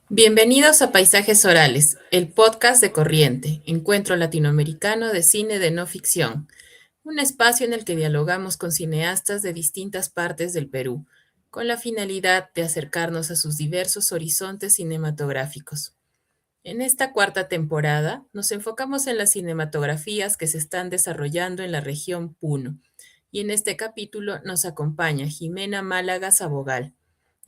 Bienvenidos a Paisajes Orales, el podcast de Corriente, Encuentro Latinoamericano de Cine de No Ficción, un espacio en el que dialogamos con cineastas de distintas partes del Perú, con la finalidad de acercarnos a sus diversos horizontes cinematográficos. En esta cuarta temporada nos enfocamos en las cinematografías que se están desarrollando en la región Puno, y en este capítulo nos acompaña Jimena Málaga Sabogal,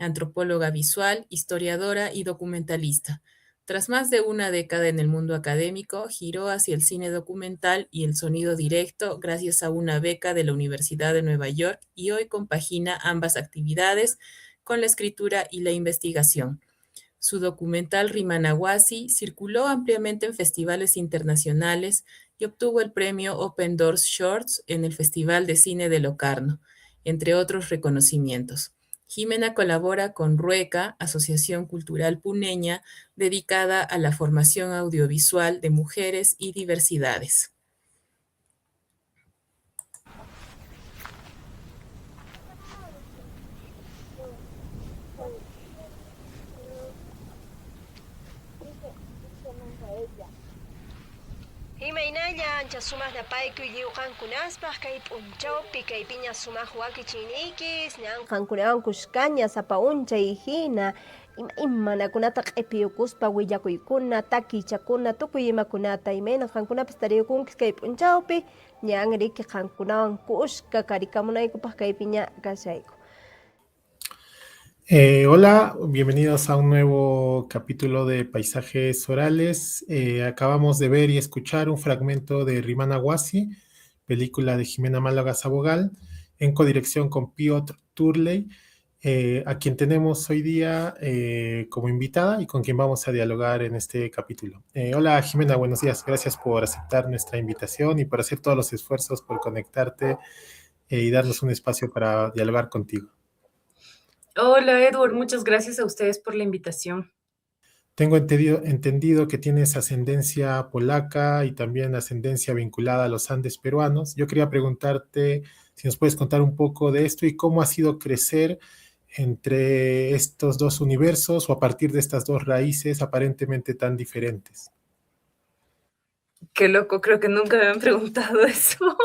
antropóloga visual, historiadora y documentalista. Tras más de una década en el mundo académico, giró hacia el cine documental y el sonido directo gracias a una beca de la Universidad de Nueva York y hoy compagina ambas actividades con la escritura y la investigación. Su documental Rimanahuasi circuló ampliamente en festivales internacionales y obtuvo el premio Open Doors Shorts en el Festival de Cine de Locarno, entre otros reconocimientos. Jimena colabora con RUECA, Asociación Cultural Puneña, dedicada a la formación audiovisual de mujeres y diversidades. Imaynalla ancha sumaq napaykuy lliwqankunaspaq kay p'unchawpi kay piña sumaq wakichiniykis ñanqankunawan kushkaña sapa unchay hina imanakunata q'ipiyukuspa willakuykuna takichakuna tukuy imakunata imayna qankunapas tariyukunkis kay p'unchawpi ñan riki qankunawan kushka karikamunaykupaq kay piña kashayku. Hola, bienvenidos a un nuevo capítulo de Paisajes Orales. Acabamos de ver y escuchar un fragmento de Rimanahuasi, película de Jimena Málaga Sabogal, en codirección con Piotr Turley, a quien tenemos hoy día como invitada y con quien vamos a dialogar en este capítulo. Hola Jimena, buenos días. Gracias por aceptar nuestra invitación y por hacer todos los esfuerzos por conectarte y darnos un espacio para dialogar contigo. Hola Edward, muchas gracias a ustedes por la invitación. Tengo entendido que tienes ascendencia polaca y también ascendencia vinculada a los Andes peruanos. Yo quería preguntarte si nos puedes contar un poco de esto y cómo ha sido crecer entre estos dos universos o a partir de estas dos raíces aparentemente tan diferentes. Qué loco, creo que nunca me han preguntado eso.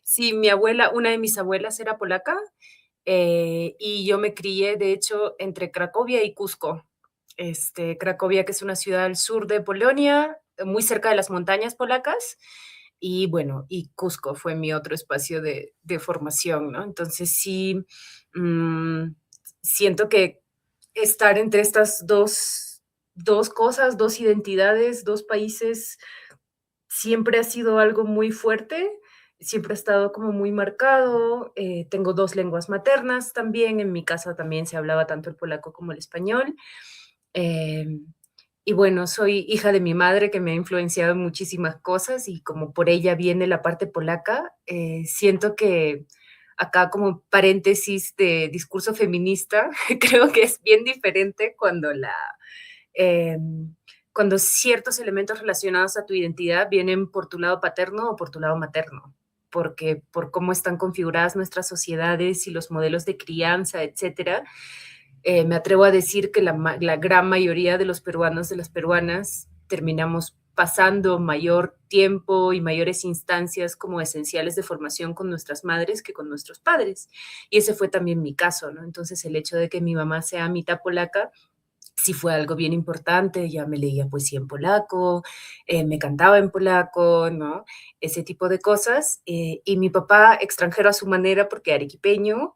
Sí, mi abuela, una de mis abuelas era polaca, y yo me crié, de hecho, entre Cracovia y Cusco. Cracovia, que es una ciudad al sur de Polonia, muy cerca de las montañas polacas, y bueno, y Cusco fue mi otro espacio de formación, ¿no? Entonces sí, mm, siento que estar entre estas dos cosas, dos identidades, dos países, siempre ha sido algo muy fuerte, siempre ha estado como muy marcado. Tengo dos lenguas maternas también, en mi casa también se hablaba tanto el polaco como el español. Eh, y bueno, soy hija de mi madre que me ha influenciado en muchísimas cosas y como por ella viene la parte polaca, siento que acá como paréntesis de discurso feminista, creo que es bien diferente eh, cuando ciertos elementos relacionados a tu identidad vienen por tu lado paterno o por tu lado materno, porque por cómo están configuradas nuestras sociedades y los modelos de crianza, etcétera, me atrevo a decir que la gran mayoría de los peruanos, de las peruanas, terminamos pasando mayor tiempo y mayores instancias como esenciales de formación con nuestras madres que con nuestros padres. Y ese fue también mi caso, ¿no? Entonces el hecho de que mi mamá sea mitad polaca sí fue algo bien importante, ya me leía poesía en polaco, me cantaba en polaco, ¿no? Ese tipo de cosas. Y mi papá, extranjero a su manera, porque arequipeño,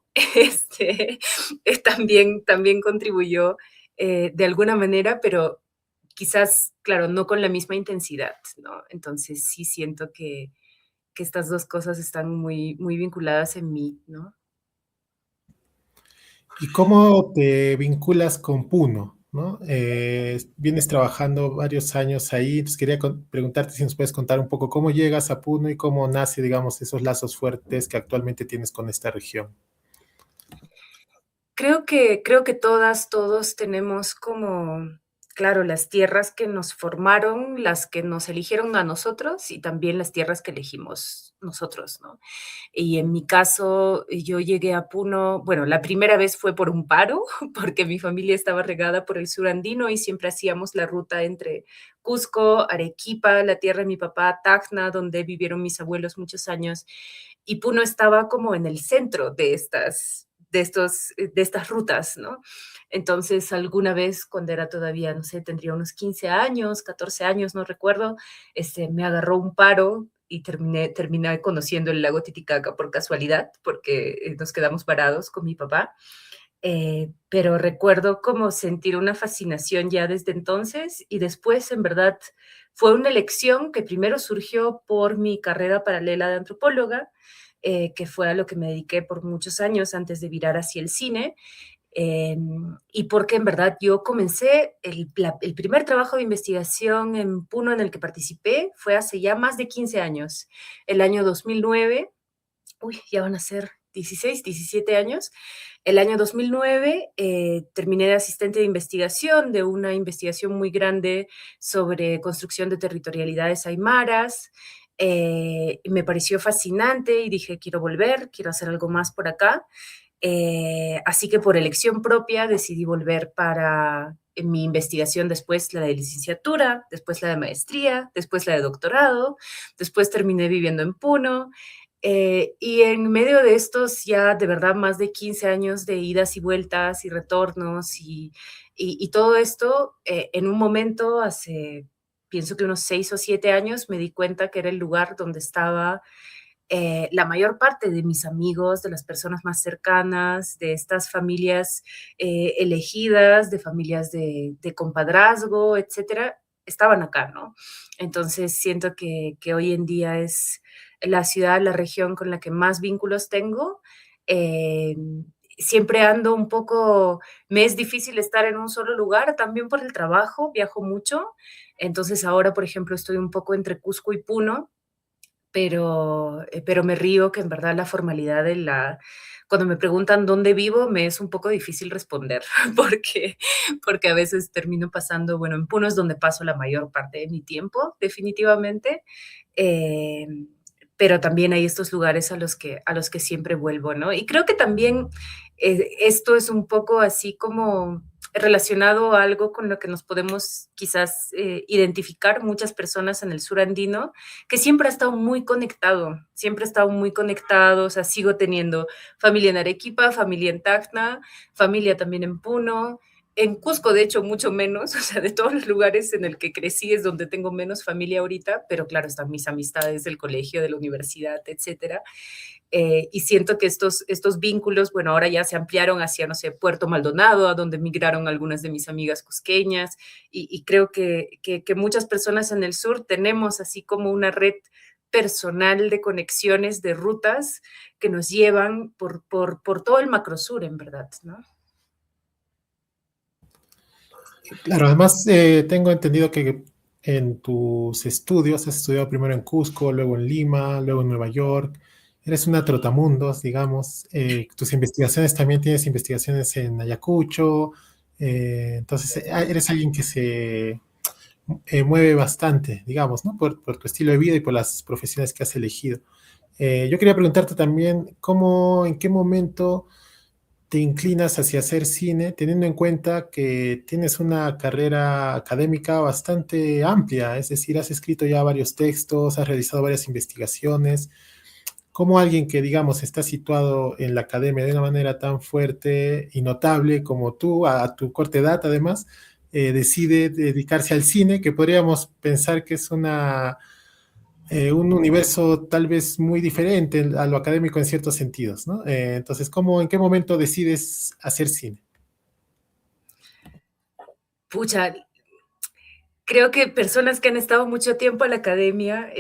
también contribuyó de alguna manera, pero quizás, claro, no con la misma intensidad, ¿no? Entonces sí siento que estas dos cosas están muy, muy vinculadas en mí, ¿no? ¿Y cómo te vinculas con Puno? ¿No? Vienes trabajando varios años ahí, entonces quería preguntarte si nos puedes contar un poco cómo llegas a Puno y cómo nace, digamos, esos lazos fuertes que actualmente tienes con esta región. Creo que todas, todos tenemos como claro, las tierras que nos formaron, las que nos eligieron a nosotros y también las tierras que elegimos nosotros, ¿no? Y en mi caso, yo llegué a Puno, bueno, la primera vez fue por un paro, porque mi familia estaba regada por el sur andino y siempre hacíamos la ruta entre Cusco, Arequipa, la tierra de mi papá, Tacna, donde vivieron mis abuelos muchos años, y Puno estaba como en el centro de estas rutas, ¿no? Entonces, alguna vez cuando era todavía, no sé, tendría unos 15 años, 14 años, no recuerdo, me agarró un paro y terminé conociendo el lago Titicaca por casualidad, porque nos quedamos varados con mi papá. Pero recuerdo como sentir una fascinación ya desde entonces y después, en verdad, fue una elección que primero surgió por mi carrera paralela de antropóloga, que fue a lo que me dediqué por muchos años antes de virar hacia el cine. Y porque en verdad yo comencé, el primer trabajo de investigación en Puno en el que participé fue hace ya más de 15 años, el año 2009, uy, ya van a ser 16, 17 años. El año 2009 terminé de asistente de investigación de una investigación muy grande sobre construcción de territorialidades aymaras. Me pareció fascinante y dije, quiero volver, quiero hacer algo más por acá. Así que por elección propia decidí volver para mi investigación, después la de licenciatura, después la de maestría, después la de doctorado, después terminé viviendo en Puno. Y en medio de estos ya de verdad más de 15 años de idas y vueltas y retornos y todo esto, en un momento hace, pienso que unos 6 o 7 años, me di cuenta que era el lugar donde estaba la mayor parte de mis amigos, de las personas más cercanas, de estas familias elegidas, de familias de compadrazgo, etcétera, estaban acá, ¿no? Entonces siento que hoy en día es la ciudad, la región con la que más vínculos tengo. Eh, Siempre ando un poco, me es difícil estar en un solo lugar, también por el trabajo, viajo mucho. Entonces ahora, por ejemplo, estoy un poco entre Cusco y Puno, pero me río que en verdad la formalidad de la cuando me preguntan dónde vivo, me es un poco difícil responder, porque a veces termino pasando, bueno, en Puno es donde paso la mayor parte de mi tiempo, definitivamente, pero también hay estos lugares a los que siempre vuelvo, ¿no? Y creo que también, esto es un poco así como relacionado a algo con lo que nos podemos quizás, identificar muchas personas en el sur andino, que siempre ha estado muy conectado, siempre ha estado muy conectado, o sea, sigo teniendo familia en Arequipa, familia en Tacna, familia también en Puno, en Cusco, de hecho, mucho menos, o sea, de todos los lugares en el que crecí es donde tengo menos familia ahorita, pero claro, están mis amistades del colegio, de la universidad, etcétera. Y siento que estos vínculos, bueno, ahora ya se ampliaron hacia, no sé, Puerto Maldonado, a donde migraron algunas de mis amigas cusqueñas, y creo que muchas personas en el sur tenemos así como una red personal de conexiones, de rutas que nos llevan por todo el macrosur, en verdad, ¿no? Claro, además tengo entendido que en tus estudios has estudiado primero en Cusco, luego en Lima, luego en Nueva York. Eres una trotamundos, digamos. Tus investigaciones también tienes investigaciones en Ayacucho. Entonces, eres alguien que se mueve bastante, digamos, ¿no? Por tu estilo de vida y por las profesiones que has elegido. Yo quería preguntarte también, en qué momento te inclinas hacia hacer cine, teniendo en cuenta que tienes una carrera académica bastante amplia, es decir, has escrito ya varios textos, has realizado varias investigaciones. ¿Cómo alguien que, digamos, está situado en la academia de una manera tan fuerte y notable como tú, a tu corta edad además, decide dedicarse al cine, que podríamos pensar que es un universo tal vez muy diferente a lo académico en ciertos sentidos, ¿no? Entonces, en qué momento decides hacer cine? Pucha, creo que personas que han estado mucho tiempo en la academia,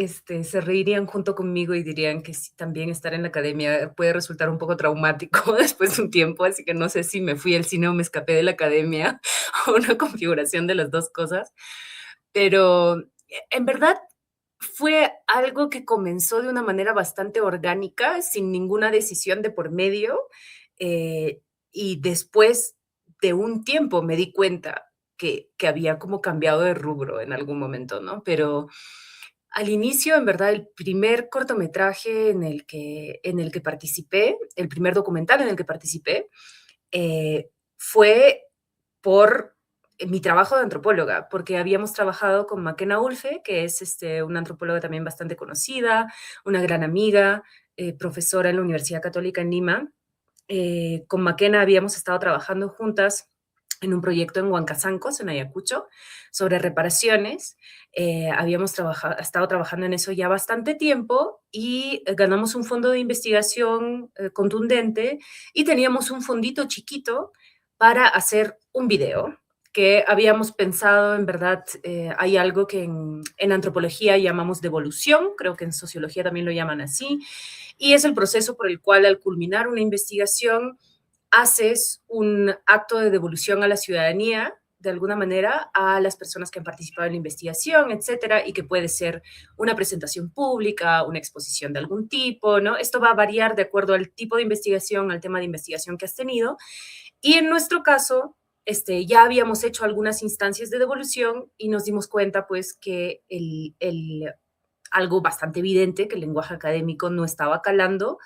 se reirían junto conmigo y dirían que sí, también estar en la academia puede resultar un poco traumático después de un tiempo, así que no sé si me fui al cine o me escapé de la academia, o una configuración de las 2 cosas. Pero, en verdad, fue algo que comenzó de una manera bastante orgánica, sin ninguna decisión de por medio, y después de un tiempo me di cuenta que había como cambiado de rubro en algún momento, ¿no? Pero al inicio, en verdad, el primer cortometraje en el que participé, el primer documental en el que participé, fue por mi trabajo de antropóloga, porque habíamos trabajado con Makena Ulfe, que es una antropóloga también bastante conocida, una gran amiga, profesora en la Universidad Católica en Lima. Con Makena habíamos estado trabajando juntas en un proyecto en Huancazancos, en Ayacucho, sobre reparaciones. Habíamos estado trabajando en eso ya bastante tiempo y ganamos un fondo de investigación contundente y teníamos un fondito chiquito para hacer un video que habíamos pensado, en verdad, hay algo que en antropología llamamos devolución, creo que en sociología también lo llaman así, y es el proceso por el cual al culminar una investigación haces un acto de devolución a la ciudadanía, de alguna manera, a las personas que han participado en la investigación, etcétera, y que puede ser una presentación pública, una exposición de algún tipo, ¿no? Esto va a variar de acuerdo al tipo de investigación, al tema de investigación que has tenido. Y en nuestro caso, ya habíamos hecho algunas instancias de devolución y nos dimos cuenta, pues, que algo bastante evidente, que el lenguaje académico no estaba calando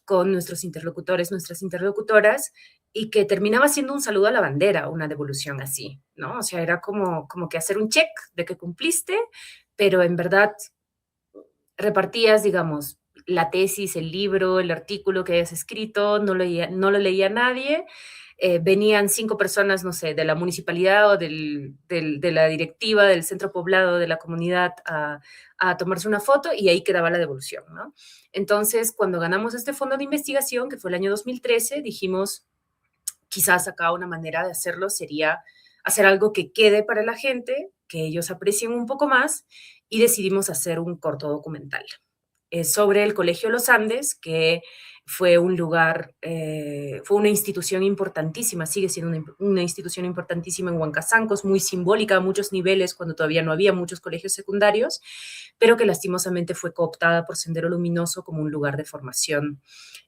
con nuestros interlocutores, nuestras interlocutoras, y que terminaba siendo un saludo a la bandera, una devolución así, ¿no? O sea, era como que hacer un check de que cumpliste, pero en verdad repartías, digamos, la tesis, el libro, el artículo que hayas escrito, no lo leía nadie, venían 5 personas, no sé, de la municipalidad o de la directiva del centro poblado de la comunidad a tomarse una foto y ahí quedaba la devolución, ¿no? Entonces, cuando ganamos este fondo de investigación, que fue el año 2013, dijimos, quizás acá una manera de hacerlo sería hacer algo que quede para la gente, que ellos aprecien un poco más, y decidimos hacer un corto documental sobre el Colegio Los Andes, que fue un lugar, fue una institución importantísima, sigue siendo una institución importantísima en Huancazancos, muy simbólica a muchos niveles cuando todavía no había muchos colegios secundarios, pero que lastimosamente fue cooptada por Sendero Luminoso como un lugar de formación.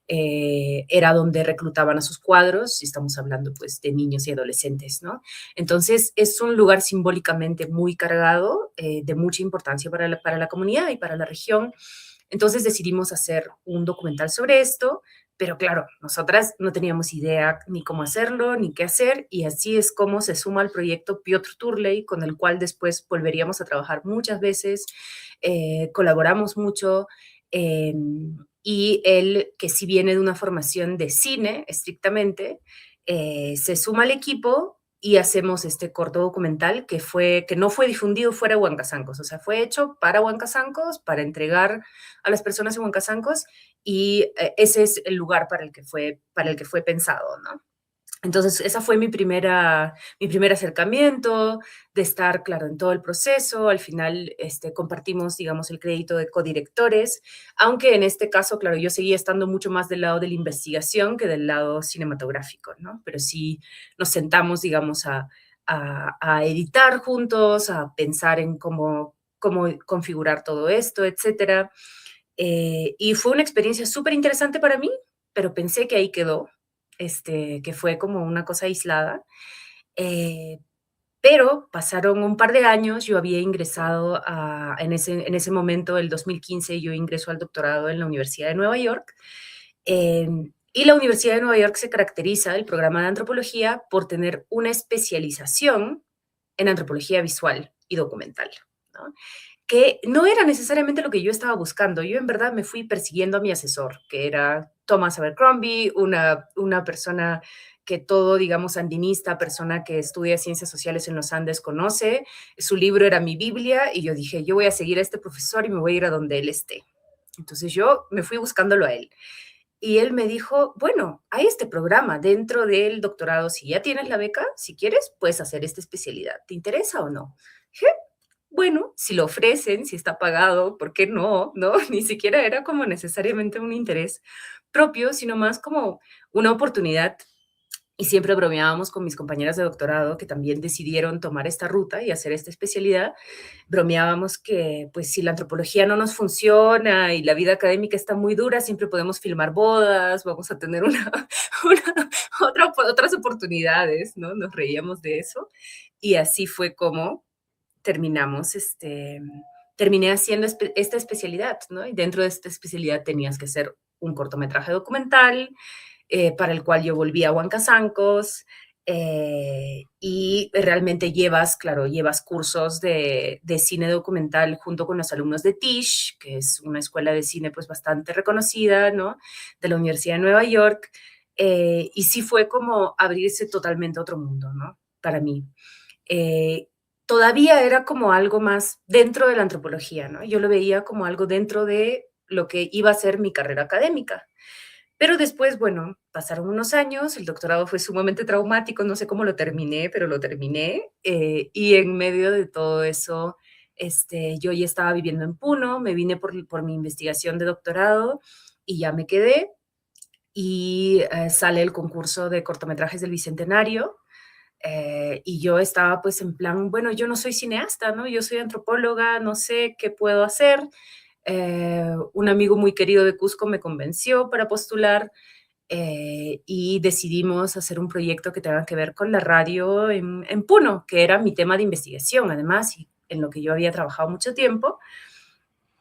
Era donde reclutaban a sus cuadros, y estamos hablando pues de niños y adolescentes, ¿no? Entonces es un lugar simbólicamente muy cargado, de mucha importancia para la comunidad y para la región. Entonces decidimos hacer un documental sobre esto, pero claro, nosotras no teníamos idea ni cómo hacerlo, ni qué hacer, y así es como se suma al proyecto Piotr Turley, con el cual después volveríamos a trabajar muchas veces, colaboramos mucho, y él, que sí viene de una formación de cine, estrictamente, se suma al equipo y hacemos este corto documental que no fue difundido fuera de Huancazancos, o sea, fue hecho para Huancazancos, para entregar a las personas en Huancazancos, y ese es el lugar para el que fue pensado, ¿no? Entonces, esa fue mi primer acercamiento, de estar, claro, en todo el proceso. Al final, compartimos, digamos, el crédito de codirectores, aunque en este caso, claro, yo seguía estando mucho más del lado de la investigación que del lado cinematográfico, ¿no? Pero sí nos sentamos, digamos, a editar juntos, a pensar en cómo configurar todo esto, etcétera. Y fue una experiencia súper interesante para mí, pero pensé que ahí quedó, que fue como una cosa aislada. Eh, pero pasaron un par de años, yo había ingresado en ese momento, el 2015, yo ingreso al doctorado en la Universidad de Nueva York. Y la Universidad de Nueva York se caracteriza, el programa de antropología, por tener una especialización en antropología visual y documental, ¿no? Que no era necesariamente lo que yo estaba buscando. Yo en verdad me fui persiguiendo a mi asesor, que era Thomas Abercrombie, una persona que todo, digamos, andinista, persona que estudia ciencias sociales en los Andes conoce. Su libro era mi Biblia y yo dije, yo voy a seguir a este profesor y me voy a ir a donde él esté. Entonces yo me fui buscándolo a él. Y él me dijo, bueno, hay este programa dentro del doctorado, si ya tienes la beca, si quieres, puedes hacer esta especialidad. ¿Te interesa o no? Dije, bueno, si lo ofrecen, si está pagado, ¿por qué no? ¿No? Ni siquiera era como necesariamente un interés propio, sino más como una oportunidad. Y siempre bromeábamos con mis compañeras de doctorado que también decidieron tomar esta ruta y hacer esta especialidad. Bromeábamos que, pues, si la antropología no nos funciona y la vida académica está muy dura, siempre podemos filmar bodas, vamos a tener otras oportunidades, ¿no? Nos reíamos de eso. Y así fue como terminamos, terminé haciendo esta especialidad, ¿no? Y dentro de esta especialidad tenías que hacer un cortometraje documental, para el cual yo volví a Huancazancos, y realmente llevas cursos de cine documental junto con los alumnos de Tisch, que es una escuela de cine pues bastante reconocida, ¿no? De la Universidad de Nueva York, y sí fue como abrirse totalmente a otro mundo, ¿no? Para mí. Eh, Todavía era como algo más dentro de la antropología, ¿no? Yo lo veía como algo dentro de lo que iba a ser mi carrera académica. Pero después, bueno, pasaron unos años, el doctorado fue sumamente traumático, no sé cómo lo terminé, pero lo terminé. Y en medio de todo eso, yo ya estaba viviendo en Puno, me vine por mi investigación de doctorado y ya me quedé. Y sale el concurso de cortometrajes del Bicentenario. Y yo estaba pues en plan, bueno, yo no soy cineasta, ¿no? Yo soy antropóloga, no sé qué puedo hacer. Un amigo muy querido de Cusco me convenció para postular, y decidimos hacer un proyecto que tenga que ver con la radio en Puno, que era mi tema de investigación, además, y en lo que yo había trabajado mucho tiempo.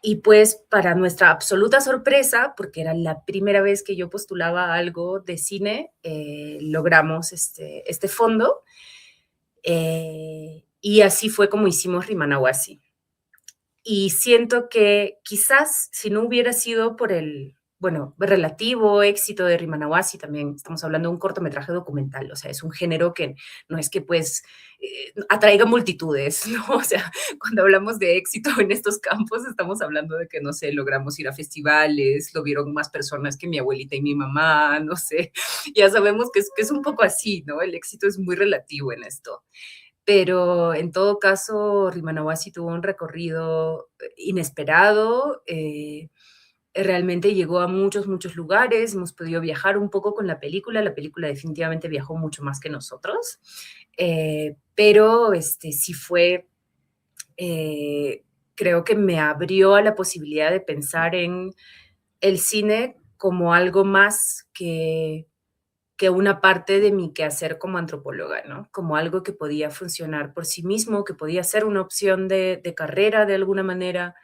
Y pues para nuestra absoluta sorpresa, porque era la primera vez que yo postulaba algo de cine, logramos este fondo, y así fue como hicimos Rimanawasi. Y siento que quizás si no hubiera sido por el, bueno, relativo éxito de Rimanawasi, también estamos hablando de un cortometraje documental, o sea, es un género que no es que pues atraiga multitudes, ¿no? O sea, cuando hablamos de éxito en estos campos, estamos hablando de que, no sé, logramos ir a festivales, lo vieron más personas que mi abuelita y mi mamá, no sé, ya sabemos que es un poco así, ¿no? El éxito es muy relativo en esto. Pero en todo caso, Rimanawasi tuvo un recorrido inesperado, realmente llegó a muchos, muchos lugares, hemos podido viajar un poco con la película definitivamente viajó mucho más que nosotros, pero sí fue, eh, creo que me abrió a la posibilidad de pensar en el cine como algo más que una parte de mi quehacer como antropóloga, ¿no? Como algo que podía funcionar por sí mismo, que podía ser una opción de carrera de alguna manera.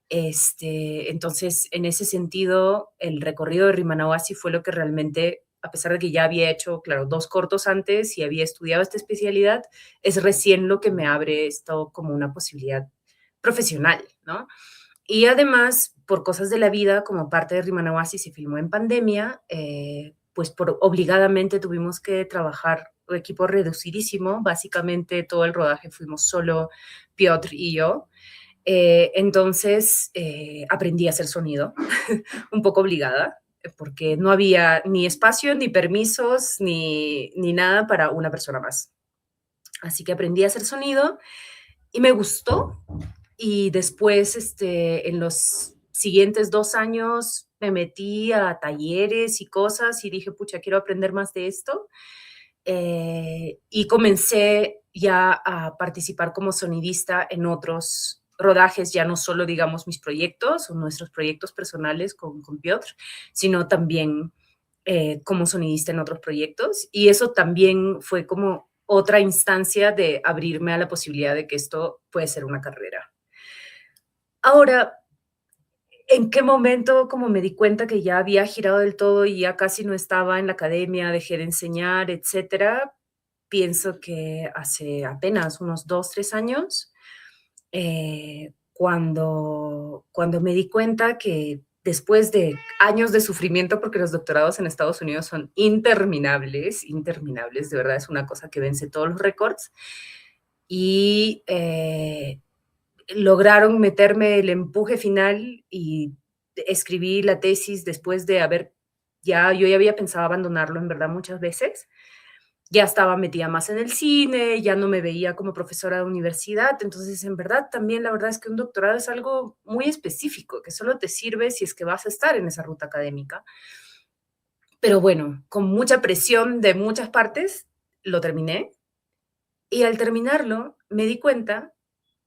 Entonces, en ese sentido, el recorrido de Rimanawasi fue lo que realmente, a pesar de que ya había hecho, claro, 2 cortos antes y había estudiado esta especialidad, es recién lo que me abre esto como una posibilidad profesional, ¿no? Y además, por cosas de la vida, como parte de Rimanawasi se filmó en pandemia, pues obligadamente tuvimos que trabajar un equipo reducidísimo. Básicamente todo el rodaje fuimos solo Piotr y yo. Entonces aprendí a hacer sonido, un poco obligada, porque no había ni espacio, ni permisos, ni nada para una persona más. Así que aprendí a hacer sonido y me gustó. Y después, en los siguientes 2 años, me metí a talleres y cosas y dije, pucha, quiero aprender más de esto. Y comencé ya a participar como sonidista en otros rodajes, ya no solo, digamos, mis proyectos o nuestros proyectos personales con Piotr, sino también como sonidista en otros proyectos. Y eso también fue como otra instancia de abrirme a la posibilidad de que esto puede ser una carrera. Ahora, ¿en qué momento como me di cuenta que ya había girado del todo y ya casi no estaba en la academia, dejé de enseñar, etcétera? Pienso que hace apenas unos 2, 3 años, cuando me di cuenta que después de años de sufrimiento, porque los doctorados en Estados Unidos son interminables, interminables, de verdad es una cosa que vence todos los récords, y lograron meterme el empuje final y escribí la tesis después de yo ya había pensado abandonarlo en verdad muchas veces. Ya estaba metida más en el cine, ya no me veía como profesora de universidad, entonces en verdad también la verdad es que un doctorado es algo muy específico, que solo te sirve si es que vas a estar en esa ruta académica. Pero bueno, con mucha presión de muchas partes, lo terminé y al terminarlo me di cuenta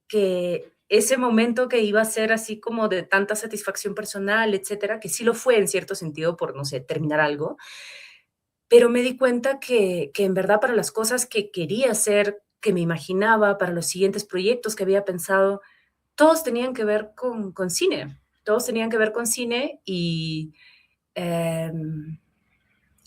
que ese momento que iba a ser así como de tanta satisfacción personal, etcétera, que sí lo fue en cierto sentido por, no sé, terminar algo, pero me di cuenta que en verdad para las cosas que quería hacer que me imaginaba, para los siguientes proyectos que había pensado, todos tenían que ver con cine. Todos tenían que ver con cine y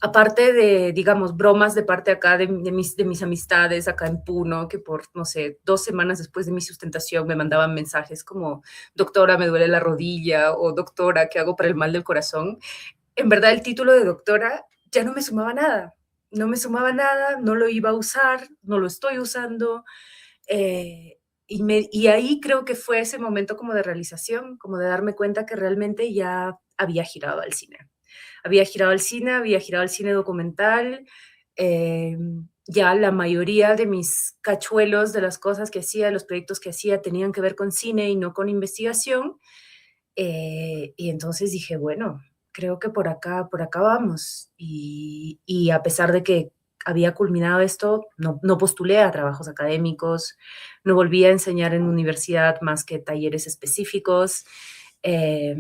aparte de, digamos, bromas de parte acá de mis amistades acá en Puno, que por, no sé, 2 semanas después de mi sustentación me mandaban mensajes como, doctora, me duele la rodilla, o doctora, ¿qué hago para el mal del corazón? En verdad el título de doctora ya no me sumaba nada. No me sumaba nada, no lo iba a usar, no lo estoy usando. Y ahí creo que fue ese momento como de realización, como de darme cuenta que realmente ya había girado al cine. Había girado al cine documental. Ya la mayoría de mis cachuelos, de las cosas que hacía, de los proyectos que hacía, tenían que ver con cine y no con investigación. Y entonces dije, bueno, creo que por acá vamos. Y a pesar de que había culminado esto, no postulé a trabajos académicos, no volví a enseñar en universidad más que talleres específicos. Eh,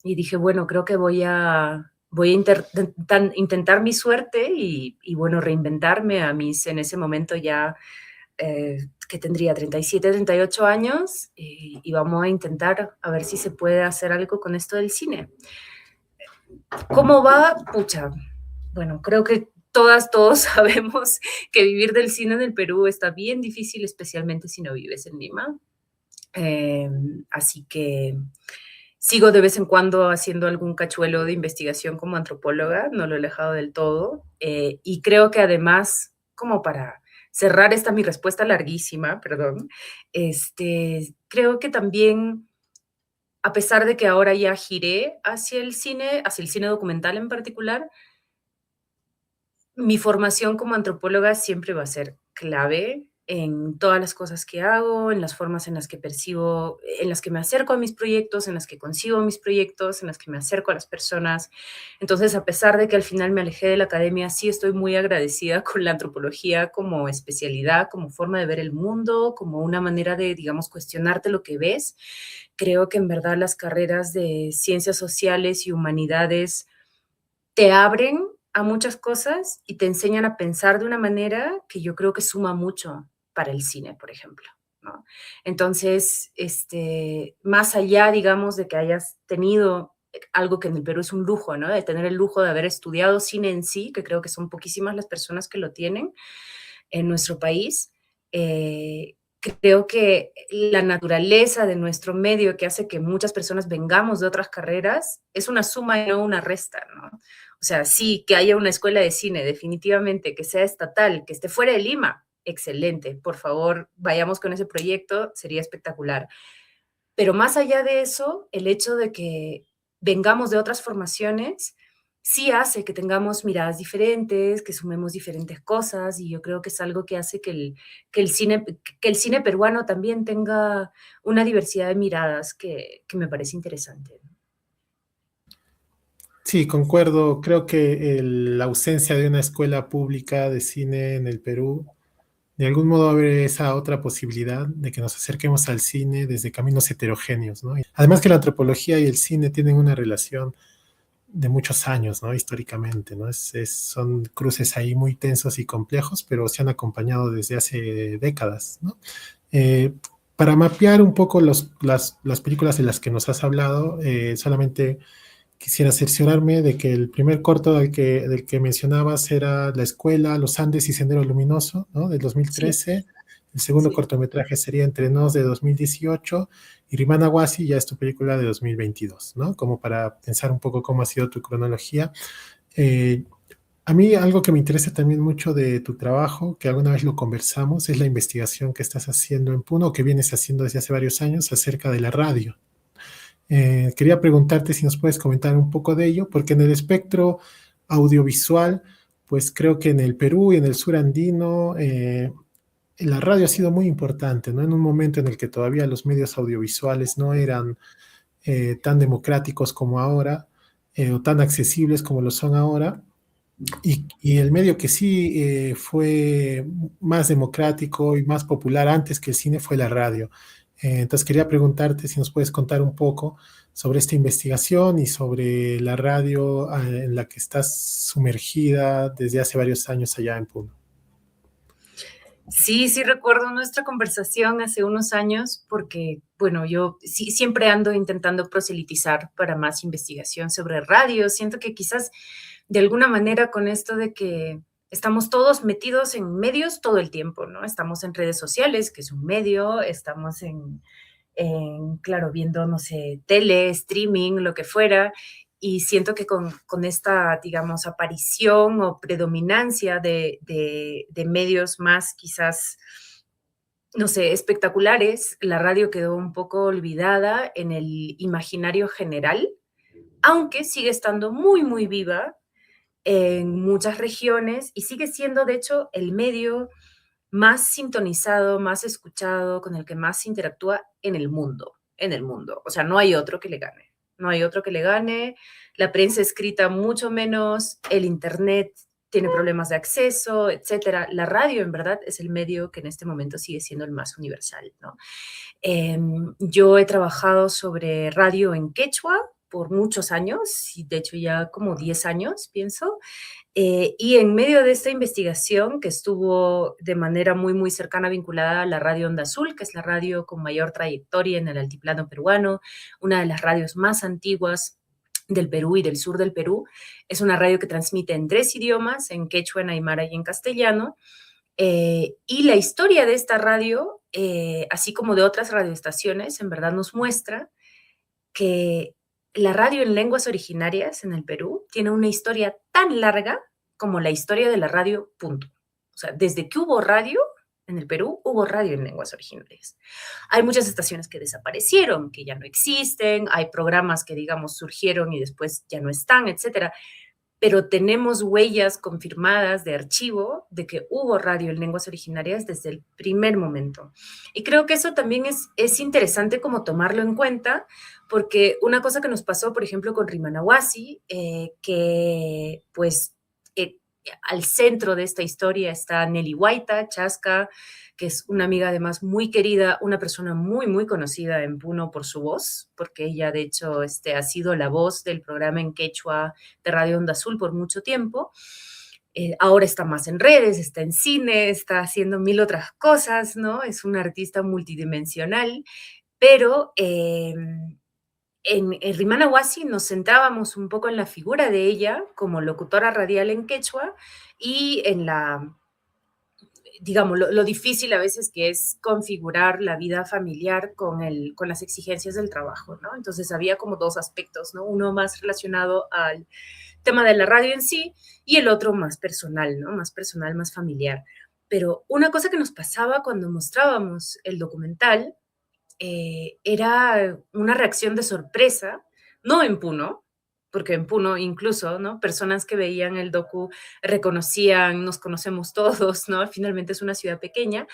y dije, bueno, creo que voy a intentar mi suerte y, bueno, reinventarme en ese momento ya, que tendría 37, 38 años, y vamos a intentar a ver si se puede hacer algo con esto del cine. ¿Cómo va? Pucha, bueno, creo que todos sabemos que vivir del cine en el Perú está bien difícil, especialmente si no vives en Lima. Así que sigo de vez en cuando haciendo algún cachuelo de investigación como antropóloga, no lo he dejado del todo. Y creo que además, como para cerrar esta mi respuesta larguísima, perdón, creo que también, a pesar de que ahora ya giré hacia el cine documental en particular, mi formación como antropóloga siempre va a ser clave en todas las cosas que hago, en las formas en las que percibo, en las que me acerco a mis proyectos, en las que concibo mis proyectos, en las que me acerco a las personas. Entonces, a pesar de que al final me alejé de la academia, sí estoy muy agradecida con la antropología como especialidad, como forma de ver el mundo, como una manera de, digamos, cuestionarte lo que ves. Creo que en verdad las carreras de ciencias sociales y humanidades te abren a muchas cosas y te enseñan a pensar de una manera que yo creo que suma mucho para el cine, por ejemplo, ¿no? Entonces, más allá, digamos, de que hayas tenido algo que en el Perú es un lujo, ¿no? De tener el lujo de haber estudiado cine en sí, que creo que son poquísimas las personas que lo tienen en nuestro país. Creo que la naturaleza de nuestro medio, que hace que muchas personas vengamos de otras carreras, es una suma y no una resta, ¿no? O sea, sí, que haya una escuela de cine, definitivamente, que sea estatal, que esté fuera de Lima, excelente. Por favor, vayamos con ese proyecto, sería espectacular. Pero más allá de eso, el hecho de que vengamos de otras formaciones sí hace que tengamos miradas diferentes, que sumemos diferentes cosas, y yo creo que es algo que hace que el cine peruano también tenga una diversidad de miradas que me parece interesante. Sí, concuerdo. Creo que la ausencia de una escuela pública de cine en el Perú, de algún modo abre esa otra posibilidad de que nos acerquemos al cine desde caminos heterogéneos, ¿no? Además que la antropología y el cine tienen una relación de muchos años, ¿no? Históricamente, ¿no? Son cruces ahí muy tensos y complejos, pero se han acompañado desde hace décadas, ¿no? Eh, para mapear un poco las películas de las que nos has hablado, solamente quisiera cerciorarme de que el primer corto del que mencionabas era La Escuela, Los Andes y Sendero Luminoso, ¿no? Del Sí, 2013. El segundo sí. cortometraje sería Entre Nos de 2018 y Rimana Huasi ya es tu película de 2022, ¿no? Como para pensar un poco cómo ha sido tu cronología. Eh, a mí algo que me interesa también mucho de tu trabajo, que alguna vez lo conversamos, es la investigación que estás haciendo en Puno, que vienes haciendo desde hace varios años acerca de la radio. Quería preguntarte si nos puedes comentar un poco de ello, porque en el espectro audiovisual, pues creo que en el Perú y en el sur andino, la radio ha sido muy importante, ¿no? En un momento en el que todavía los medios audiovisuales no eran tan democráticos como ahora, o tan accesibles como lo son ahora, y el medio que sí fue más democrático y más popular antes que el cine fue la radio. Entonces quería preguntarte si nos puedes contar un poco sobre esta investigación y sobre la radio en la que estás sumergida desde hace varios años allá en Puno. Sí, sí recuerdo nuestra conversación hace unos años porque, bueno, yo sí, siempre ando intentando proselitizar para más investigación sobre radio. Siento que quizás de alguna manera con esto de que estamos todos metidos en medios todo el tiempo, ¿no? Estamos en redes sociales, que es un medio, estamos claro, viendo, no sé, tele, streaming, lo que fuera, y siento que con esta, digamos, aparición o predominancia de medios más quizás, no sé, espectaculares, la radio quedó un poco olvidada en el imaginario general, aunque sigue estando muy, muy viva en muchas regiones y sigue siendo, de hecho, el medio más sintonizado, más escuchado, con el que más se interactúa en el mundo, en el mundo. O sea, no hay otro que le gane. No hay otro que le gane. La prensa escrita mucho menos, el internet tiene problemas de acceso, etcétera. La radio, en verdad, es el medio que en este momento sigue siendo el más universal, ¿no? Yo he trabajado sobre radio en quechua por muchos años, y de hecho ya como 10 años, pienso, y en medio de esta investigación, que estuvo de manera muy, muy cercana vinculada a la radio Onda Azul, que es la radio con mayor trayectoria en el altiplano peruano, una de las radios más antiguas del Perú y del sur del Perú, es una radio que transmite en 3 idiomas, en quechua, en aymara y en castellano, y la historia de esta radio, así como de otras radioestaciones, en verdad nos muestra que la radio en lenguas originarias en el Perú tiene una historia tan larga como la historia de la radio, punto. O sea, desde que hubo radio en el Perú, hubo radio en lenguas originarias. Hay muchas estaciones que desaparecieron, que ya no existen, hay programas que, digamos, surgieron y después ya no están, etcétera, pero tenemos huellas confirmadas de archivo de que hubo radio en lenguas originarias desde el primer momento. Y creo que eso también es interesante como tomarlo en cuenta, porque una cosa que nos pasó, por ejemplo, con Rimanahuasi, que pues al centro de esta historia está Nelly Huayta, Chasca, que es una amiga además muy querida, una persona muy, muy conocida en Puno por su voz, porque ella de hecho ha sido la voz del programa en quechua de Radio Onda Azul por mucho tiempo. Ahora está más en redes, está en cine, está haciendo mil otras cosas, ¿no? Es una artista multidimensional, pero en Rimana Huasi nos centrábamos un poco en la figura de ella como locutora radial en quechua y en la, digamos, lo difícil a veces que es configurar la vida familiar con las exigencias del trabajo, ¿no? Entonces había como dos aspectos, ¿no? Uno más relacionado al tema de la radio en sí y el otro más personal, ¿no? Más personal, más familiar. Pero una cosa que nos pasaba cuando mostrábamos el documental era una reacción de sorpresa, no en Puno, porque en Puno incluso, ¿no? Personas que veían el docu reconocían, nos conocemos todos, ¿no? Finalmente es una ciudad pequeña,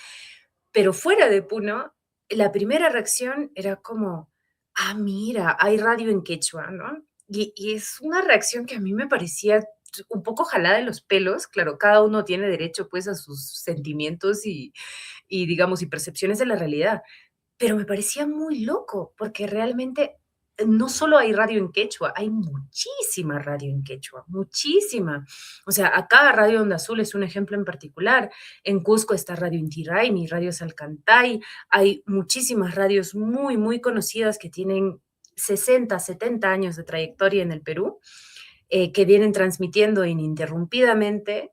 pero fuera de Puno, la primera reacción era como, ah, mira, hay radio en quechua, ¿no? Y es una reacción que a mí me parecía un poco jalada de los pelos, claro, cada uno tiene derecho pues a sus sentimientos y digamos, y percepciones de la realidad, pero me parecía muy loco, porque realmente no solo hay radio en quechua, hay muchísima radio en quechua, muchísima. O sea, acá Radio Onda Azul es un ejemplo en particular. En Cusco está Radio Inti Raymi, Radio Salcantay. Hay muchísimas radios muy, muy conocidas que tienen 60, 70 años de trayectoria en el Perú, que vienen transmitiendo ininterrumpidamente.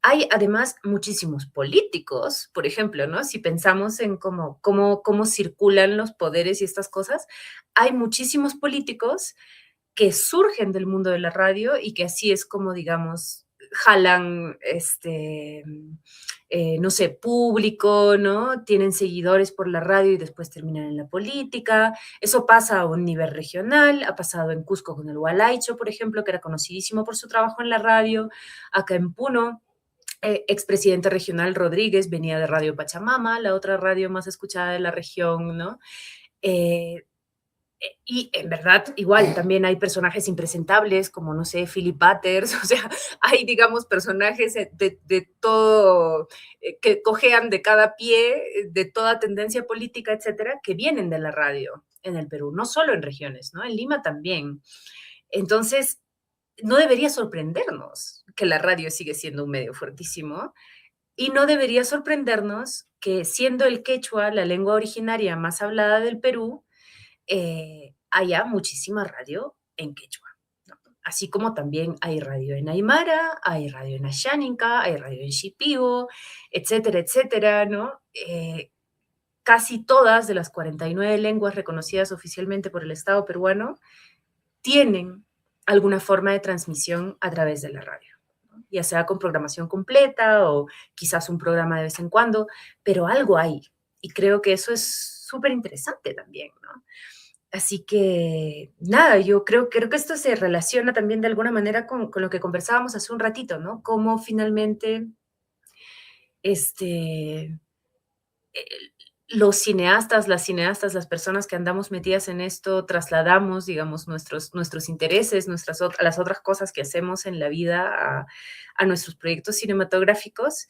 Hay además muchísimos políticos, por ejemplo, ¿no? Si pensamos en cómo circulan los poderes y estas cosas, hay muchísimos políticos que surgen del mundo de la radio y que así es como, digamos, jalan, no sé, público, ¿no? Tienen seguidores por la radio y después terminan en la política. Eso pasa a un nivel regional, ha pasado en Cusco con el Hualaicho, por ejemplo, que era conocidísimo por su trabajo en la radio. Acá en Puno, expresidente regional Rodríguez venía de Radio Pachamama, la otra radio más escuchada de la región, ¿no? Eh, y en verdad, igual, también hay personajes impresentables, como, no sé, Philip Butters, o sea, hay, digamos, personajes de todo, que cojean de cada pie, de toda tendencia política, etcétera, que vienen de la radio en el Perú, no solo en regiones, ¿no? En Lima también. Entonces, no debería sorprendernos que la radio sigue siendo un medio fuertísimo, Y no debería sorprendernos que, siendo el quechua la lengua originaria más hablada del Perú, haya muchísima radio en quechua, ¿no? Así como también hay radio en Aymara, hay radio en Asháninca, hay radio en Shipibo, etcétera, etcétera, ¿no? Casi todas de las 49 lenguas reconocidas oficialmente por el Estado peruano tienen alguna forma de transmisión a través de la radio, ¿no? Ya sea con programación completa o quizás un programa de vez en cuando, pero algo hay. Y creo que eso es súper interesante también, ¿no? Así que, nada, yo creo que esto se relaciona también de alguna manera con lo que conversábamos hace un ratito, ¿no? Cómo finalmente este, los cineastas, las cineastas, las personas que andamos metidas en esto, trasladamos, digamos, nuestros intereses, las otras cosas que hacemos en la vida a nuestros proyectos cinematográficos.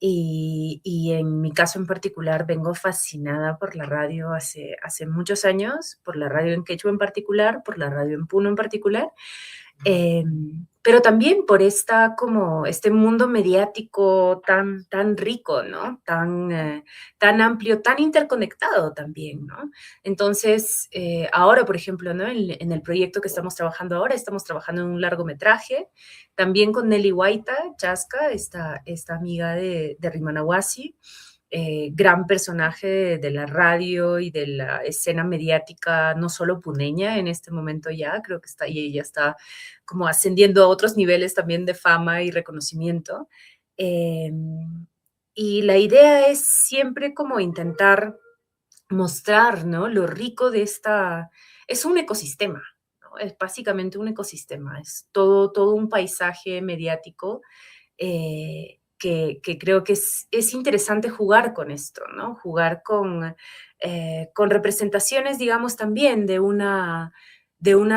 Y en mi caso en particular vengo fascinada por la radio hace muchos años, por la radio en quechua en particular, por la radio en puno en particular, pero también por como este mundo mediático tan rico, ¿no? Tan amplio, tan interconectado también, ¿no? Entonces, ahora, por ejemplo, ¿no? En el proyecto que estamos trabajando ahora, estamos trabajando en un largometraje, también con Nelly Guaita, Chasca, esta amiga de Rimanahuasi, gran personaje de la radio y de la escena mediática, no solo puneña en este momento ya, creo que ella está como ascendiendo a otros niveles también de fama y reconocimiento. Y la idea es siempre como intentar mostrar, ¿no? Lo rico de es un ecosistema, ¿no? Es básicamente un ecosistema, es todo un paisaje mediático, que creo que es interesante jugar con esto, ¿no? Jugar con representaciones, digamos, también de una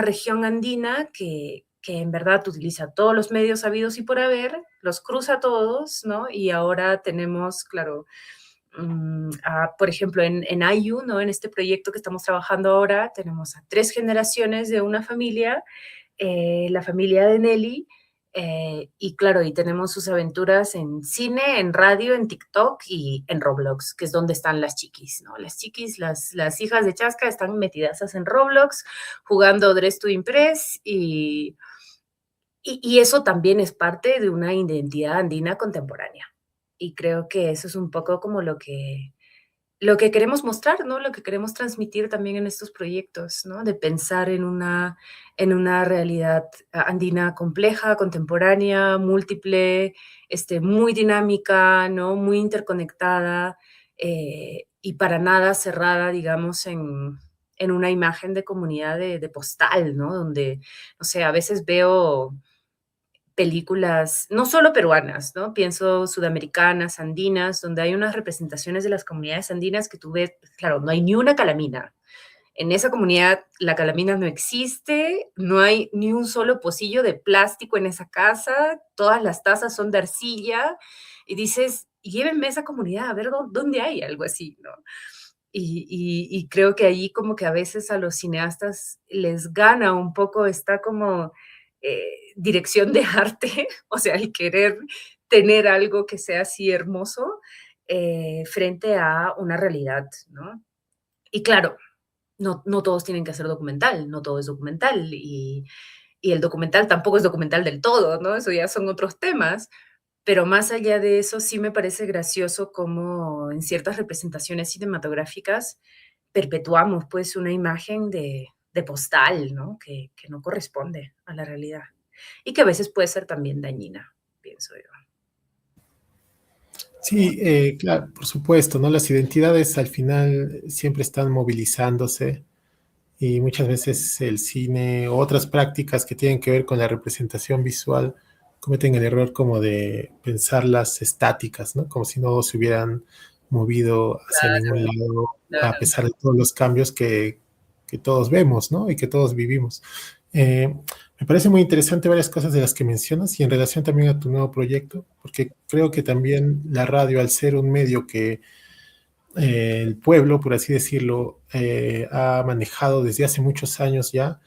región andina que en verdad utiliza todos los medios habidos y por haber, los cruza todos, ¿no? Y ahora tenemos, claro, por ejemplo, en IU, ¿no? En este proyecto que estamos trabajando ahora, tenemos a 3 generaciones de una familia, la familia de Nelly, y claro, y tenemos sus aventuras en cine, en radio, en TikTok y en Roblox, que es donde están las chiquis, ¿no? Las chiquis, las hijas de Chasca están metidas en Roblox, jugando Dress to Impress, y eso también es parte de una identidad andina contemporánea. Y creo que eso es un poco como lo que queremos mostrar, ¿no? Lo que queremos transmitir también en estos proyectos, ¿no? De pensar en una realidad andina compleja, contemporánea, múltiple, muy dinámica, ¿no? Muy interconectada, y para nada cerrada, digamos, en una imagen de comunidad de postal, ¿no? Donde, no sé, a veces veo películas, no solo peruanas, ¿no? Pienso sudamericanas, andinas, donde hay unas representaciones de las comunidades andinas que tú ves, claro, no hay ni una calamina. En esa comunidad la calamina no existe, no hay ni un solo pocillo de plástico en esa casa, todas las tazas son de arcilla, y dices, llévenme a esa comunidad a ver dónde hay algo así, ¿no? Y creo que ahí como que a veces a los cineastas les gana un poco esta como dirección de arte, o sea, el querer tener algo que sea así hermoso, frente a una realidad, ¿no? Y claro, no todos tienen que hacer documental, no todo es documental, y el documental tampoco es documental del todo, ¿no? Eso ya son otros temas, pero más allá de eso, sí me parece gracioso cómo en ciertas representaciones cinematográficas perpetuamos pues una imagen de postal, ¿no? Que no corresponde a la realidad y que a veces puede ser también dañina, pienso yo. Sí, claro, por supuesto, ¿no? Las identidades al final siempre están movilizándose y muchas veces el cine o otras prácticas que tienen que ver con la representación visual cometen el error como de pensarlas estáticas, ¿no? Como si no se hubieran movido hacia ningún Claro, lado a claro. pesar de todos los cambios que todos vemos, ¿no? Y que todos vivimos. Eh, Me parece muy interesante varias cosas de las que mencionas y en relación también a tu nuevo proyecto, porque creo que también la radio, al ser un medio que el pueblo, por así decirlo, ha manejado desde hace muchos años ya,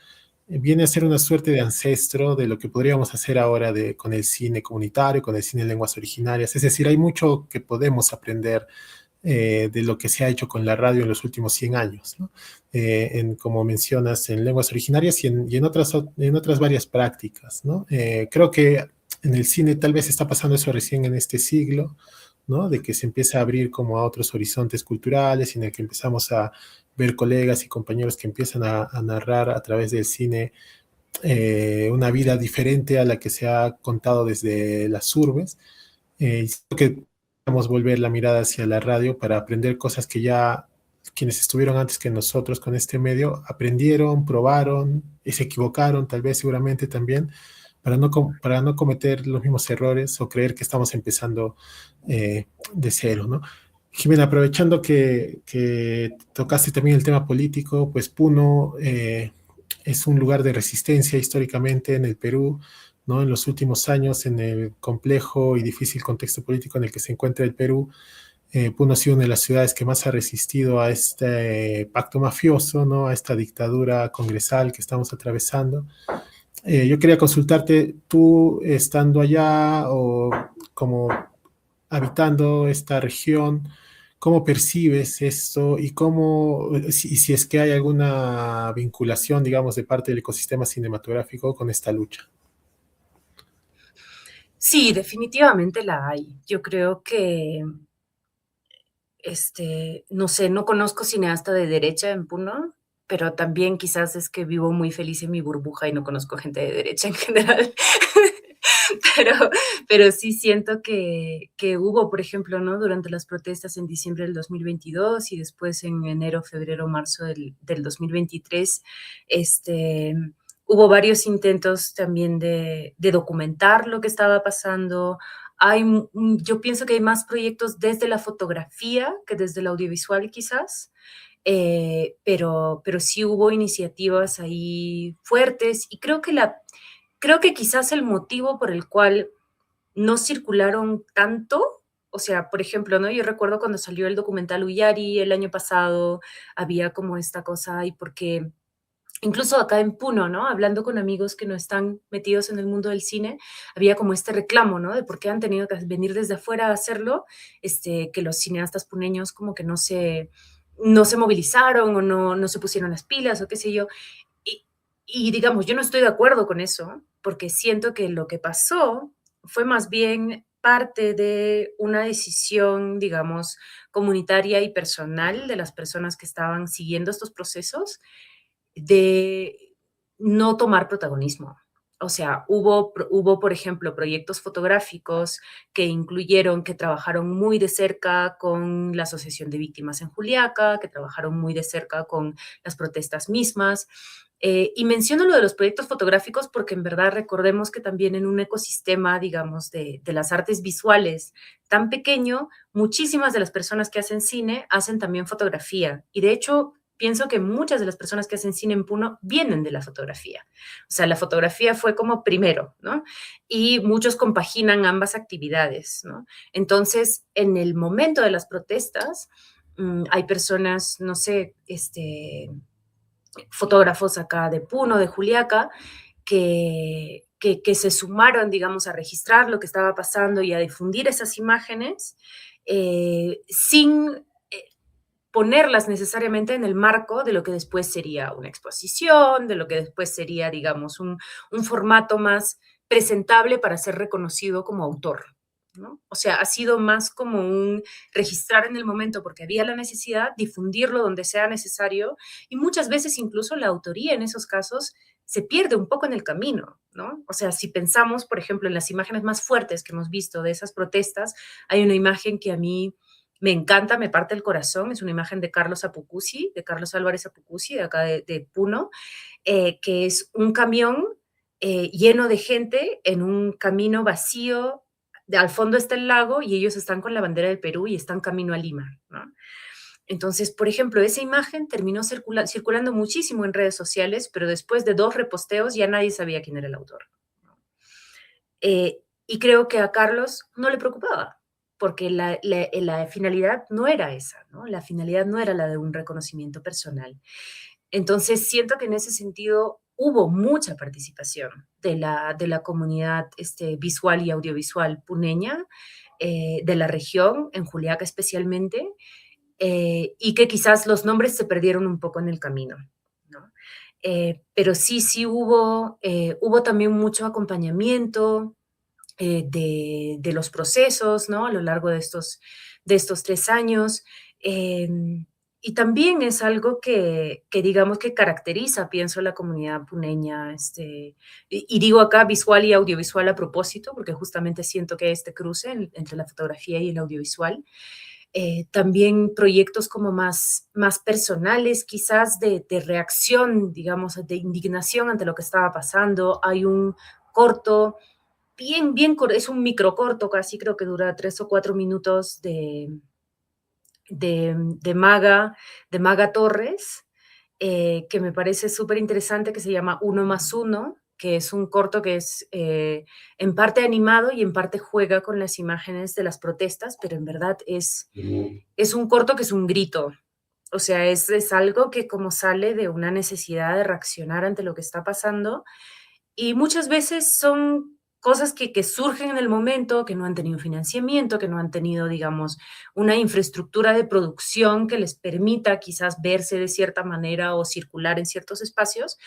viene a ser una suerte de ancestro de lo que podríamos hacer ahora con el cine comunitario, con el cine en lenguas originarias. Es decir, hay mucho que podemos aprender de lo que se ha hecho con la radio en los últimos 100 años, ¿no? Como mencionas, en lenguas originarias en otras varias prácticas, ¿no? Creo que en el cine tal vez está pasando eso recién en este siglo, ¿no? De que se empieza a abrir como a otros horizontes culturales, en el que empezamos a ver colegas y compañeros que empiezan a narrar a través del cine una vida diferente a la que se ha contado desde las urbes. Y siento que podemos volver la mirada hacia la radio para aprender cosas que ya quienes estuvieron antes que nosotros con este medio aprendieron, probaron y se equivocaron, tal vez seguramente también, para no cometer los mismos errores o creer que estamos empezando de cero, ¿no? Jimena, aprovechando que tocaste también el tema político, pues Puno es un lugar de resistencia históricamente en el Perú, ¿no? En los últimos años, en el complejo y difícil contexto político en el que se encuentra el Perú, Puno ha sido una de las ciudades que más ha resistido a este pacto mafioso, ¿no? A esta dictadura congresal que estamos atravesando. Yo quería consultarte, tú estando allá o como habitando esta región, ¿cómo percibes esto y si es que hay alguna vinculación, digamos, de parte del ecosistema cinematográfico con esta lucha? Sí, definitivamente la hay. Yo creo que, no sé, no conozco cineasta de derecha en Puno, pero también quizás es que vivo muy feliz en mi burbuja y no conozco gente de derecha en general. Pero, pero sí siento que hubo, por ejemplo, ¿no? Durante las protestas en diciembre del 2022 y después en enero, febrero, marzo del 2023, este, hubo varios intentos también de documentar lo que estaba pasando. Yo pienso que hay más proyectos desde la fotografía que desde el audiovisual quizás, pero sí hubo iniciativas ahí fuertes y creo que quizás el motivo por el cual no circularon tanto, o sea, por ejemplo, ¿no? Yo recuerdo cuando salió el documental Uyari el año pasado, había como esta cosa, y porque incluso acá en Puno, ¿no? Hablando con amigos que no están metidos en el mundo del cine, había como este reclamo, ¿no? De por qué han tenido que venir desde afuera a hacerlo, que los cineastas puneños como que no se movilizaron o no se pusieron las pilas o qué sé yo. Y, y digamos, yo no estoy de acuerdo con eso, porque siento que lo que pasó fue más bien parte de una decisión, digamos, comunitaria y personal de las personas que estaban siguiendo estos procesos de no tomar protagonismo. O sea, hubo, por ejemplo, proyectos fotográficos que incluyeron, que trabajaron muy de cerca con la Asociación de Víctimas en Juliaca, que trabajaron muy de cerca con las protestas mismas. Y menciono lo de los proyectos fotográficos porque en verdad recordemos que también en un ecosistema, digamos, de las artes visuales tan pequeño, muchísimas de las personas que hacen cine hacen también fotografía. Y de hecho, pienso que muchas de las personas que hacen cine en Puno vienen de la fotografía. O sea, la fotografía fue como primero, ¿no? Y muchos compaginan ambas actividades, ¿no? Entonces, en el momento de las protestas, hay personas, no sé, fotógrafos acá de Puno, de Juliaca, que se sumaron, digamos, a registrar lo que estaba pasando y a difundir esas imágenes sin ponerlas necesariamente en el marco de lo que después sería una exposición, de lo que después sería, digamos, un formato más presentable para ser reconocido como autor, ¿no? O sea, ha sido más como un registrar en el momento porque había la necesidad, difundirlo donde sea necesario y muchas veces incluso la autoría en esos casos se pierde un poco en el camino, ¿no? O sea, si pensamos, por ejemplo, en las imágenes más fuertes que hemos visto de esas protestas, hay una imagen que a mí me encanta, me parte el corazón, es una imagen de Carlos Apucusi, de Carlos Álvarez Apucusi, de acá de Puno, que es un camión lleno de gente en un camino vacío, al fondo está el lago y ellos están con la bandera del Perú y están camino a Lima, ¿no? Entonces, por ejemplo, esa imagen terminó circulando muchísimo en redes sociales, pero después de 2 reposteos ya nadie sabía quién era el autor. Y creo que a Carlos no le preocupaba, porque la finalidad no era esa, ¿no? La finalidad no era la de un reconocimiento personal. Entonces, siento que en ese sentido hubo mucha participación de la comunidad visual y audiovisual puneña, de la región, en Juliaca especialmente, y que quizás los nombres se perdieron un poco en el camino, ¿no? Pero sí hubo también mucho acompañamiento de los procesos, ¿no? A lo largo de estos 3 años. Y también es algo que digamos que caracteriza, pienso, la comunidad puneña, y digo acá visual y audiovisual a propósito, porque justamente siento que este cruce entre la fotografía y el audiovisual, también proyectos como más personales, quizás de reacción, digamos, de indignación ante lo que estaba pasando. Hay un corto, es un microcorto, casi creo que dura 3 o 4 minutos de Maga Torres, que me parece súper interesante, que se llama Uno más uno, que es un corto que es en parte animado y en parte juega con las imágenes de las protestas, pero en verdad es un corto que es un grito. O sea, es algo que como sale de una necesidad de reaccionar ante lo que está pasando, y muchas veces son cosas que surgen en el momento, que no han tenido financiamiento, que no han tenido, digamos, una infraestructura de producción que les permita quizás verse de cierta manera o circular en ciertos espacios,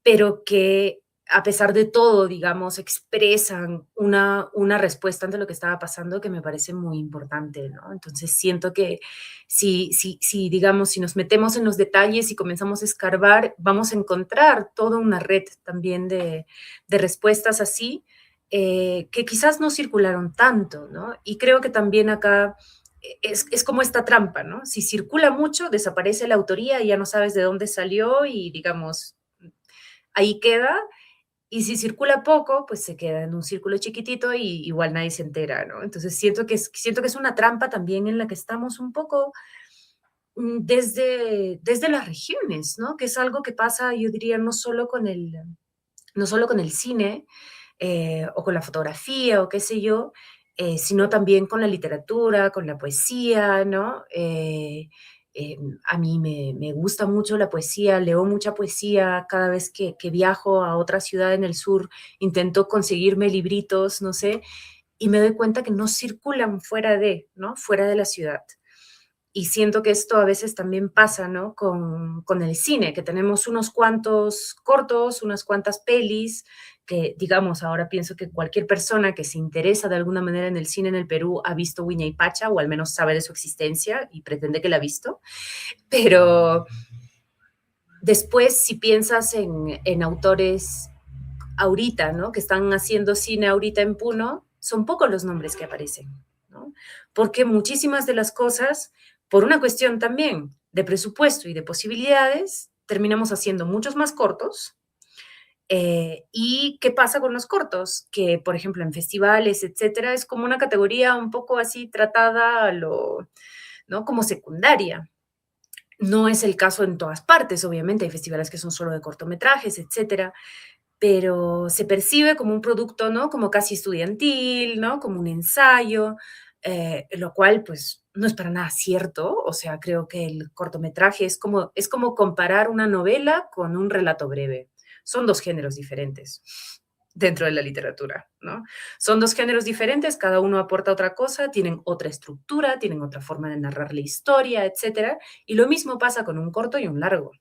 pero que a pesar de todo, digamos, expresan una respuesta ante lo que estaba pasando que me parece muy importante, ¿no? Entonces siento que digamos, si nos metemos en los detalles y comenzamos a escarbar, vamos a encontrar toda una red también de respuestas así, que quizás no circularon tanto, ¿no? Y creo que también acá es como esta trampa, ¿no? Si circula mucho, desaparece la autoría y ya no sabes de dónde salió y, digamos, ahí queda. Y si circula poco, pues se queda en un círculo chiquitito y igual nadie se entera, ¿no? Entonces siento que es una trampa también en la que estamos un poco desde las regiones, ¿no? Que es algo que pasa, yo diría, no solo con el cine o con la fotografía o qué sé yo, sino también con la literatura, con la poesía, ¿no? A mí me gusta mucho la poesía, leo mucha poesía cada vez que viajo a otra ciudad en el sur, intento conseguirme libritos, no sé, y me doy cuenta que no circulan ¿no? Fuera de la ciudad. Y siento que esto a veces también pasa, ¿no? Con el cine, que tenemos unos cuantos cortos, unas cuantas pelis, que digamos, ahora pienso que cualquier persona que se interesa de alguna manera en el cine en el Perú ha visto Huayna y Pacha, o al menos sabe de su existencia y pretende que la ha visto, pero después si piensas en autores ahorita, ¿no? Que están haciendo cine ahorita en Puno, son pocos los nombres que aparecen, ¿no? Porque muchísimas de las cosas, por una cuestión también de presupuesto y de posibilidades, terminamos haciendo muchos más cortos. ¿Y qué pasa con los cortos? Que, por ejemplo, en festivales, etcétera, es como una categoría un poco así tratada ¿no? Como secundaria. No es el caso en todas partes, obviamente, hay festivales que son solo de cortometrajes, etcétera, pero se percibe como un producto, ¿no? Como casi estudiantil, ¿no? Como un ensayo, lo cual, pues, no es para nada cierto. O sea, creo que el cortometraje es como comparar una novela con un relato breve. Son dos géneros diferentes dentro de la literatura, ¿no? Son dos géneros diferentes, cada uno aporta otra cosa, tienen otra estructura, tienen otra forma de narrar la historia, etcétera, y lo mismo pasa con un corto y un largo.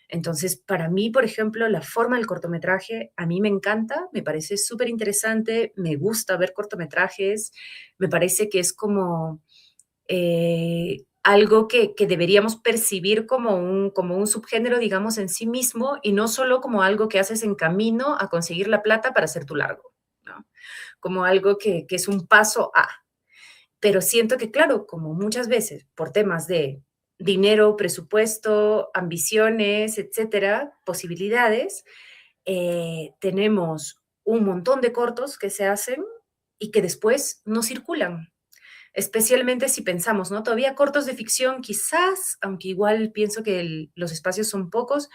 Entonces, para mí, por ejemplo, la forma del cortometraje a mí me encanta, me parece súper interesante, me gusta ver cortometrajes, me parece que es como algo que deberíamos percibir como un subgénero, digamos, en sí mismo y no solo como algo que haces en camino a conseguir la plata para hacer tu largo, ¿no? Como algo que es un paso a. Pero siento que, claro, como muchas veces, por temas de dinero, presupuesto, ambiciones, etcétera, posibilidades, tenemos un montón de cortos que se hacen y que después no circulan. Especialmente si pensamos, ¿no? Todavía cortos de ficción, quizás, aunque igual pienso que los espacios son pocos,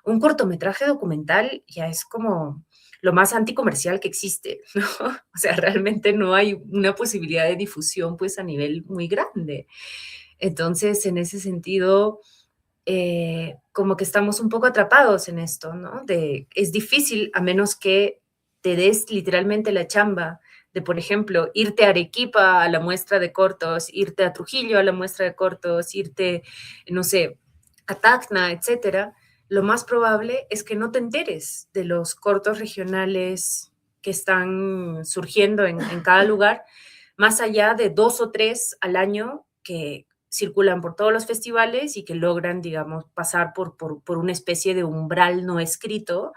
un cortometraje documental ya es como lo más anticomercial que existe, ¿no? O sea, realmente no hay una posibilidad de difusión pues a nivel muy grande. Entonces, en ese sentido, como que estamos un poco atrapados en esto, ¿no? Es difícil a menos que te des literalmente la chamba de, por ejemplo, irte a Arequipa a la muestra de cortos, irte a Trujillo a la muestra de cortos, irte, no sé, a Tacna, etcétera. Lo más probable es que no te enteres de los cortos regionales que están surgiendo en cada lugar, más allá de 2 o 3 al año que circulan por todos los festivales y que logran, digamos, pasar por una especie de umbral no escrito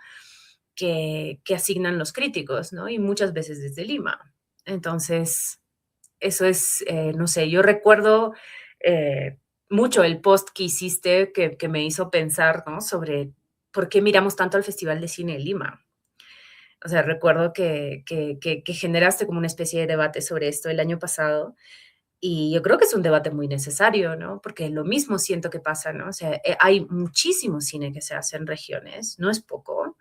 que asignan los críticos, ¿no? Y muchas veces desde Lima. Entonces, eso es, no sé, yo recuerdo mucho el post que hiciste que me hizo pensar, ¿no? Sobre por qué miramos tanto al Festival de Cine de Lima. O sea, recuerdo que generaste como una especie de debate sobre esto el año pasado y yo creo que es un debate muy necesario, ¿no? Porque lo mismo siento que pasa, ¿no? O sea, hay muchísimo cine que se hace en regiones, no es poco,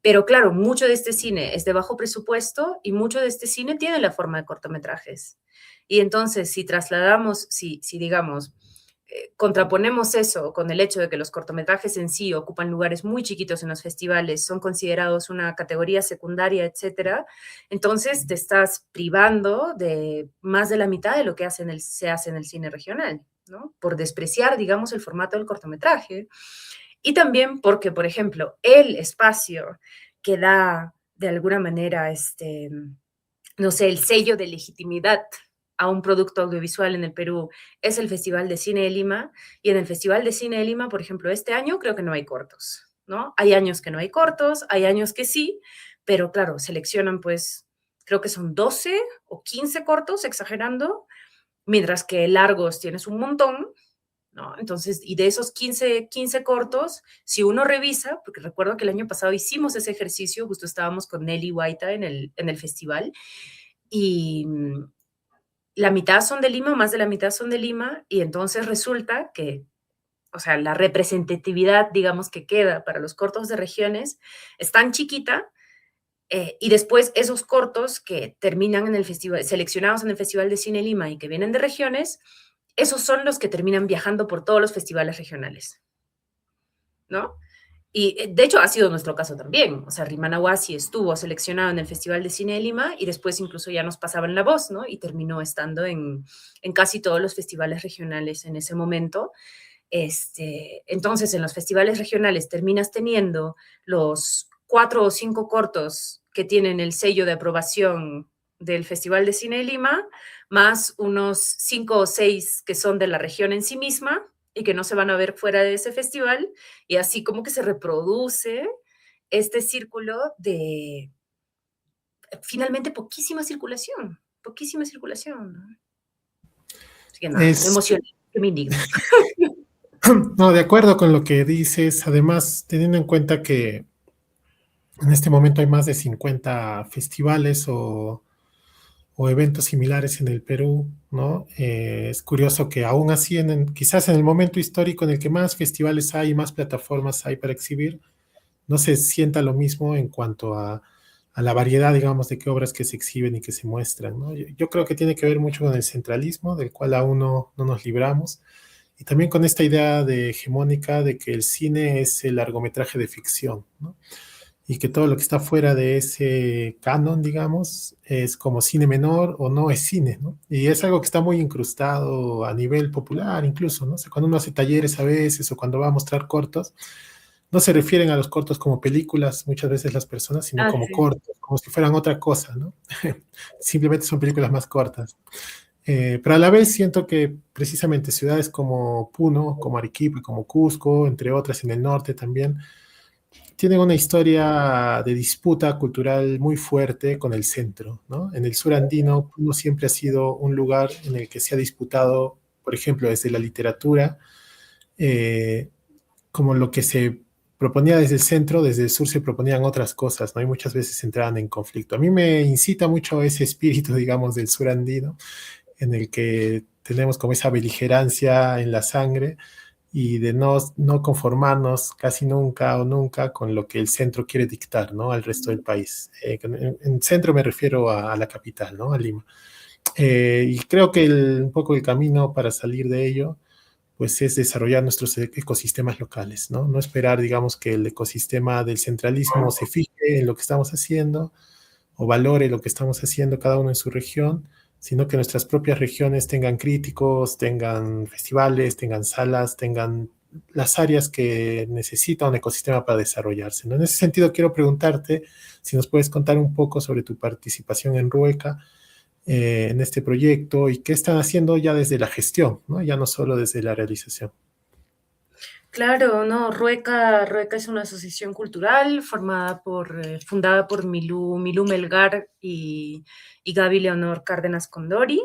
pero claro, mucho de este cine es de bajo presupuesto y mucho de este cine tiene la forma de cortometrajes. Y entonces, si trasladamos, si digamos, contraponemos eso con el hecho de que los cortometrajes en sí ocupan lugares muy chiquitos en los festivales, son considerados una categoría secundaria, etcétera, entonces te estás privando de más de la mitad de lo que se hace en el cine regional, ¿no? Por despreciar, digamos, el formato del cortometraje. Y también porque, por ejemplo, el espacio que da de alguna manera, no sé, el sello de legitimidad a un producto audiovisual en el Perú es el Festival de Cine de Lima. Y en el Festival de Cine de Lima, por ejemplo, este año creo que no hay cortos, ¿no? Hay años que no hay cortos, hay años que sí, pero claro, seleccionan pues, creo que son 12 o 15 cortos, exagerando, mientras que largos tienes un montón, ¿no? Entonces, y de esos 15 cortos, si uno revisa, porque recuerdo que el año pasado hicimos ese ejercicio, justo estábamos con Nelly Guaita en el festival, y la mitad son de Lima, más de la mitad son de Lima, y entonces resulta que, o sea, la representatividad, digamos, que queda para los cortos de regiones es tan chiquita, y después esos cortos que terminan en el festival, seleccionados en el Festival de Cine Lima y que vienen de regiones, esos son los que terminan viajando por todos los festivales regionales, ¿no? Y de hecho ha sido nuestro caso también. O sea, Rimana Huasi estuvo seleccionado en el Festival de Cine de Lima y después incluso ya nos pasaban la voz, ¿no? Y terminó estando en casi todos los festivales regionales en ese momento. Entonces, en los festivales regionales terminas teniendo los 4 o 5 cortos que tienen el sello de aprobación del Festival de Cine de Lima, más unos 5 o 6 que son de la región en sí misma y que no se van a ver fuera de ese festival, y así como que se reproduce este círculo de finalmente poquísima circulación, ¿no? Así que nada, me Es, emocioné, que me indigno. no, de acuerdo con lo que dices, además, teniendo en cuenta que en este momento hay más de 50 festivales o eventos similares en el Perú, ¿no? Es curioso que aún así, quizás en el momento histórico en el que más festivales hay, más plataformas hay para exhibir, no se sienta lo mismo en cuanto a la variedad, digamos, de qué obras que se exhiben y que se muestran, ¿no? Yo creo que tiene que ver mucho con el centralismo, del cual aún no nos libramos, y también con esta idea de hegemónica de que el cine es el largometraje de ficción, ¿no? Y que todo lo que está fuera de ese canon, digamos, es como cine menor o no es cine, ¿no? Y es algo que está muy incrustado a nivel popular incluso, ¿no? O sea, cuando uno hace talleres a veces o cuando va a mostrar cortos, no se refieren a los cortos como películas muchas veces las personas, sino Ah, como sí. cortos, como si fueran otra cosa, ¿no? Simplemente son películas más cortas. Pero a la vez siento que precisamente ciudades como Puno, como Arequipa, como Cusco, entre otras en el norte también, tienen una historia de disputa cultural muy fuerte con el centro, ¿no? En el sur andino, Puno siempre ha sido un lugar en el que se ha disputado, por ejemplo, desde la literatura, eh, como lo que se proponía desde el centro, desde el sur se proponían otras cosas, ¿no? Y muchas veces entraban en conflicto. A mí me incita mucho ese espíritu, digamos, del sur andino, en el que tenemos como esa beligerancia en la sangre y de no conformarnos casi nunca o nunca con lo que el centro quiere dictar, ¿no? Al resto del país. En centro me refiero a la capital, ¿no? A Lima. Y creo que un poco el camino para salir de ello pues es desarrollar nuestros ecosistemas locales, ¿no? No esperar, digamos, que el ecosistema del centralismo se fije en lo que estamos haciendo o valore lo que estamos haciendo cada uno en su región, sino que nuestras propias regiones tengan críticos, tengan festivales, tengan salas, tengan las áreas que necesita un ecosistema para desarrollarse, ¿no? En ese sentido, quiero preguntarte si nos puedes contar un poco sobre tu participación en Rueca, en este proyecto, y qué están haciendo ya desde la gestión, ¿no? Ya no solo desde la realización. Claro, no, Rueca es una asociación cultural fundada por Milú Melgar y Gaby Leonor Cárdenas Condori.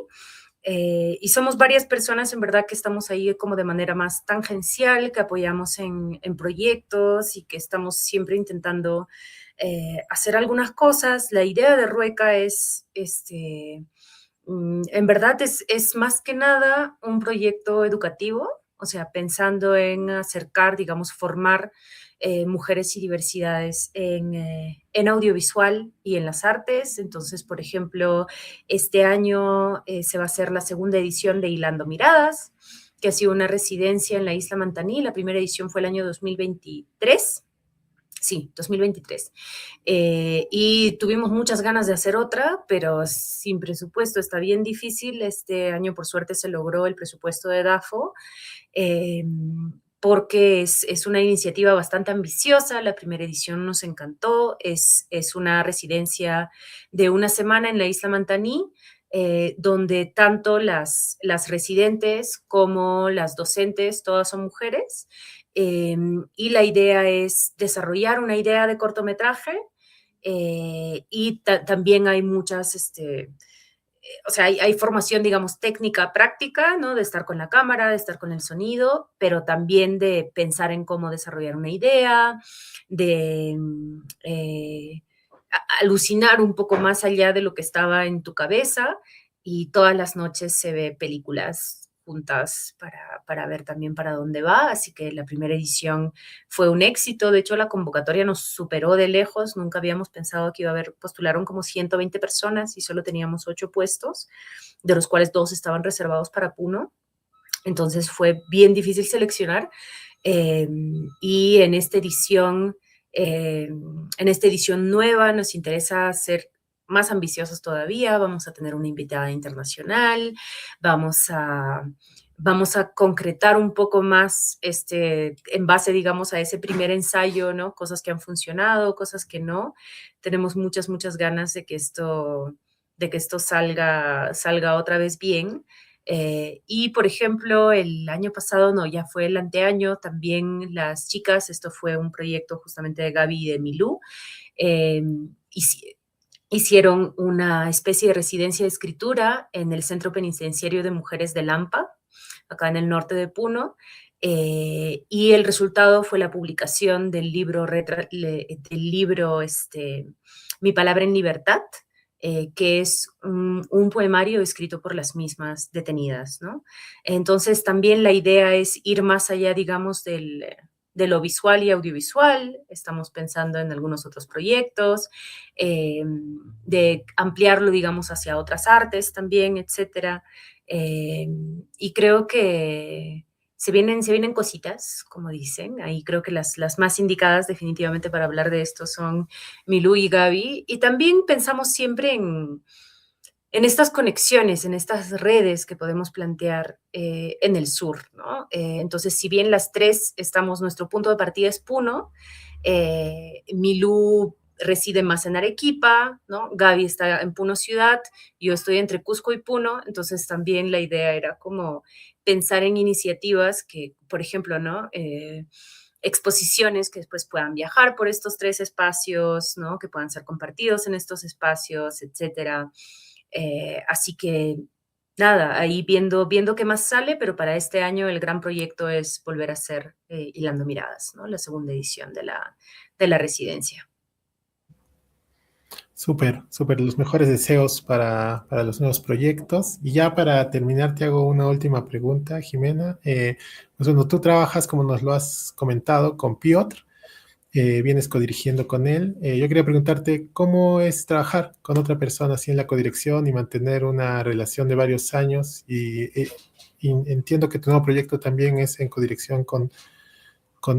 Y somos varias personas en verdad que estamos ahí como de manera más tangencial, que apoyamos en proyectos y que estamos siempre intentando hacer algunas cosas. La idea de Rueca es, en verdad es más que nada un proyecto educativo, o sea, pensando en acercar, digamos, formar mujeres y diversidades en audiovisual y en las artes. Entonces, por ejemplo, este año se va a hacer la segunda edición de Hilando Miradas, que ha sido una residencia en la Isla Mantaní. La primera edición fue el año 2023. Sí, 2023. Y tuvimos muchas ganas de hacer otra, pero sin presupuesto está bien difícil. Este año, por suerte, se logró el presupuesto de DAFO, eh, porque es una iniciativa bastante ambiciosa. La primera edición nos encantó. Es una residencia de una semana en la Isla Mantaní, donde tanto las residentes como las docentes, todas son mujeres. Y la idea es desarrollar una idea de cortometraje, y también hay muchas, o sea, hay formación, digamos, técnica, práctica, ¿no? De estar con la cámara, de estar con el sonido, pero también de pensar en cómo desarrollar una idea, de alucinar un poco más allá de lo que estaba en tu cabeza, y todas las noches se ve películas juntas para ver también para dónde va. Así que la primera edición fue un éxito. De hecho, la convocatoria nos superó de lejos. Nunca habíamos pensado que iba a haber, postularon como 120 personas y solo teníamos 8 puestos, de los cuales 2 estaban reservados para Puno. Entonces fue bien difícil seleccionar. Y en esta edición nueva nos interesa ser más ambiciosos todavía. Vamos a tener una invitada internacional, vamos a concretar un poco más en base, digamos, a ese primer ensayo, ¿no? Cosas que han funcionado, cosas que no. Tenemos muchas ganas de que esto salga otra vez bien. Y, por ejemplo, el año pasado, no, ya fue el anteaño, también las chicas, esto fue un proyecto justamente de Gaby y de Milú, hicieron una especie de residencia de escritura en el Centro Penitenciario de Mujeres de Lampa, acá en el norte de Puno, y el resultado fue la publicación del libro Mi palabra en libertad, que es un poemario escrito por las mismas detenidas, ¿no? Entonces, también la idea es ir más allá, digamos, de lo visual y audiovisual. Estamos pensando en algunos otros proyectos, de ampliarlo, digamos, hacia otras artes también, etcétera. Y creo que se vienen cositas, como dicen. Ahí creo que las más indicadas definitivamente para hablar de esto son Milú y Gaby. Y también pensamos siempre en estas conexiones, en estas redes que podemos plantear en el sur, ¿no? Entonces, si bien las tres nuestro punto de partida es Puno, Milú reside más en Arequipa, ¿no? Gaby está en Puno ciudad, yo estoy entre Cusco y Puno. Entonces también la idea era como pensar en iniciativas que, por ejemplo, ¿no? Exposiciones que después puedan viajar por estos 3 espacios, ¿no? Que puedan ser compartidos en estos espacios, etcétera. Así que nada, ahí viendo qué más sale, pero para este año el gran proyecto es volver a hacer Hilando Miradas, ¿no? La segunda edición de la residencia. Súper, súper, los mejores deseos para los nuevos proyectos. Y ya para terminar, te hago una última pregunta, Jimena. Pues bueno, tú trabajas, como nos lo has comentado, con Piotr, vienes codirigiendo con él. Yo quería preguntarte cómo es trabajar con otra persona así en la codirección y mantener una relación de varios años y entiendo que tu nuevo proyecto también es en codirección con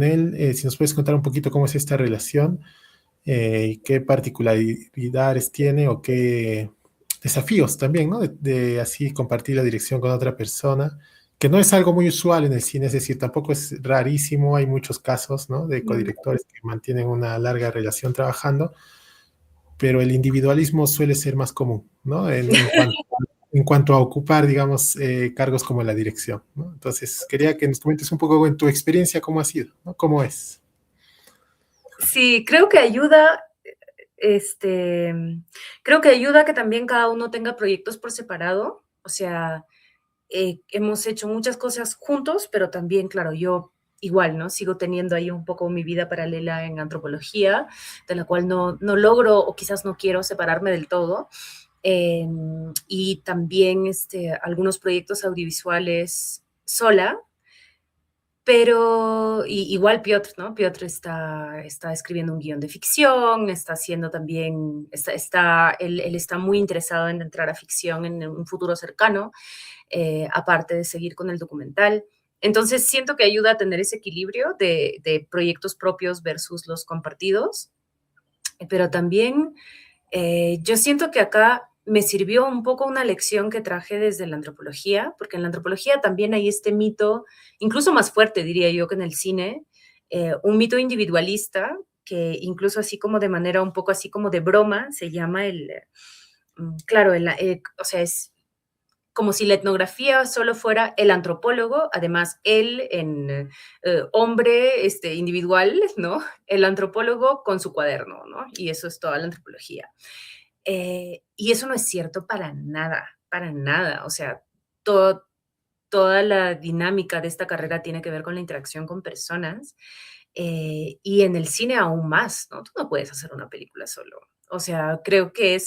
él. Si nos puedes contar un poquito cómo es esta relación, qué particularidades tiene o qué desafíos también, ¿no? De así compartir la dirección con otra persona, que no es algo muy usual en el cine, es decir, tampoco es rarísimo, hay muchos casos, ¿no? De Mm. codirectores que mantienen una larga relación trabajando, pero el individualismo suele ser más común, ¿no? En cuanto a ocupar, digamos, cargos como la dirección, ¿no? Entonces, quería que nos comentes un poco en tu experiencia cómo ha sido, ¿no? ¿Cómo es? Sí, creo que ayuda, este, creo que ayuda que también cada uno tenga proyectos por separado. O sea, hemos hecho muchas cosas juntos, pero también, claro, yo igual, ¿no? Sigo teniendo ahí un poco mi vida paralela en antropología, de la cual no logro o quizás no quiero separarme del todo. Y también algunos proyectos audiovisuales sola, pero igual Piotr, ¿no? Piotr está escribiendo un guión de ficción, está haciendo también, él está muy interesado en entrar a ficción en un futuro cercano, aparte de seguir con el documental. Entonces siento que ayuda a tener ese equilibrio de proyectos propios versus los compartidos, pero también yo siento que acá me sirvió un poco una lección que traje desde la antropología, porque en la antropología también hay este mito, incluso más fuerte, diría yo, que en el cine, un mito individualista que incluso así como de manera un poco así como de broma se llama claro, o sea, es como si la etnografía solo fuera el antropólogo, además él en hombre individual, ¿no? El antropólogo con su cuaderno, ¿no? Y eso es toda la antropología. Y eso no es cierto para nada, para nada. O sea, todo, toda la dinámica de esta carrera tiene que ver con la interacción con personas y en el cine aún más, ¿no? Tú no puedes hacer una película solo. O sea, creo que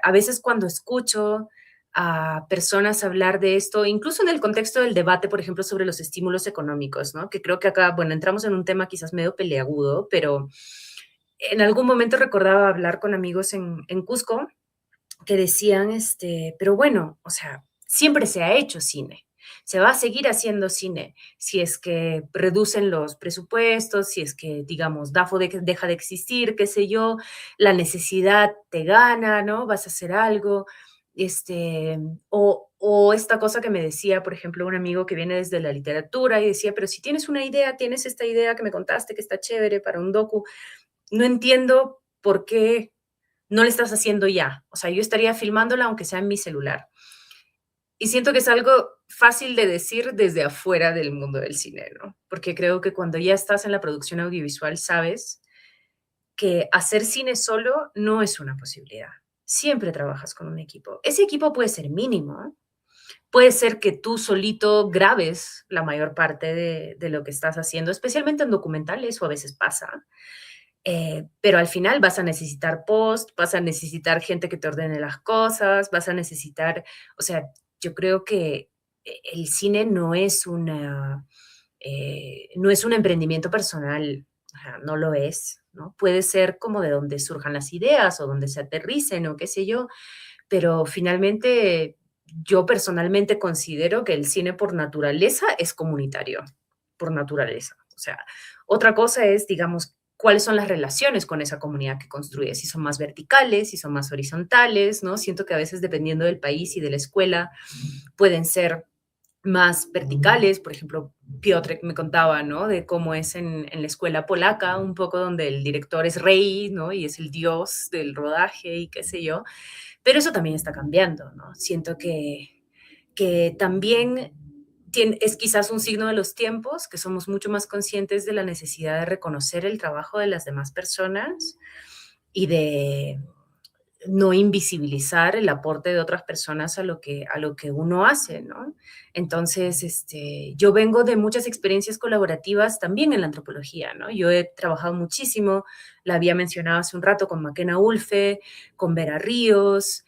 a veces cuando escucho a personas hablar de esto, incluso en el contexto del debate, por ejemplo, sobre los estímulos económicos, ¿no? Que creo que acá, bueno, entramos en un tema quizás medio peleagudo, pero en algún momento recordaba hablar con amigos en Cusco que decían, pero bueno, o sea, siempre se ha hecho cine, se va a seguir haciendo cine si es que reducen los presupuestos, si es que, digamos, DAFO deja de existir, qué sé yo, la necesidad te gana, ¿no? Vas a hacer algo, este, o esta cosa que me decía, por ejemplo, un amigo que viene desde la literatura y decía, pero si tienes una idea, tienes esta idea que me contaste que está chévere para un docu, no entiendo por qué no la estás haciendo ya. O sea, yo estaría filmándola aunque sea en mi celular. Y siento que es algo fácil de decir desde afuera del mundo del cine, ¿no? Porque creo que cuando ya estás en la producción audiovisual sabes que hacer cine solo no es una posibilidad. Siempre trabajas con un equipo. Ese equipo puede ser mínimo, ¿eh? Puede ser que tú solito grabes la mayor parte de lo que estás haciendo, especialmente en documentales, o a veces pasa. Pero al final vas a necesitar post, vas a necesitar gente que te ordene las cosas, vas a necesitar, o sea, yo creo que el cine no es un emprendimiento personal, o sea, no lo es, ¿no? Puede ser como de donde surjan las ideas o donde se aterricen o qué sé yo, pero finalmente yo personalmente considero que el cine por naturaleza es comunitario, por naturaleza. O sea, otra cosa es, digamos, cuáles son las relaciones con esa comunidad que construyes, si son más verticales, si son más horizontales, ¿no? Siento que a veces dependiendo del país y de la escuela pueden ser más verticales, por ejemplo, Piotrek me contaba, ¿no? De cómo es en la escuela polaca, un poco donde el director es rey, ¿no? Y es el dios del rodaje y qué sé yo, pero eso también está cambiando, ¿no? Siento que también es quizás un signo de los tiempos, que somos mucho más conscientes de la necesidad de reconocer el trabajo de las demás personas y de no invisibilizar el aporte de otras personas a lo que uno hace, ¿no? Entonces, yo vengo de muchas experiencias colaborativas también en la antropología, ¿no? Yo he trabajado muchísimo, la había mencionado hace un rato, con Maquena Ulfe, con Vera Ríos,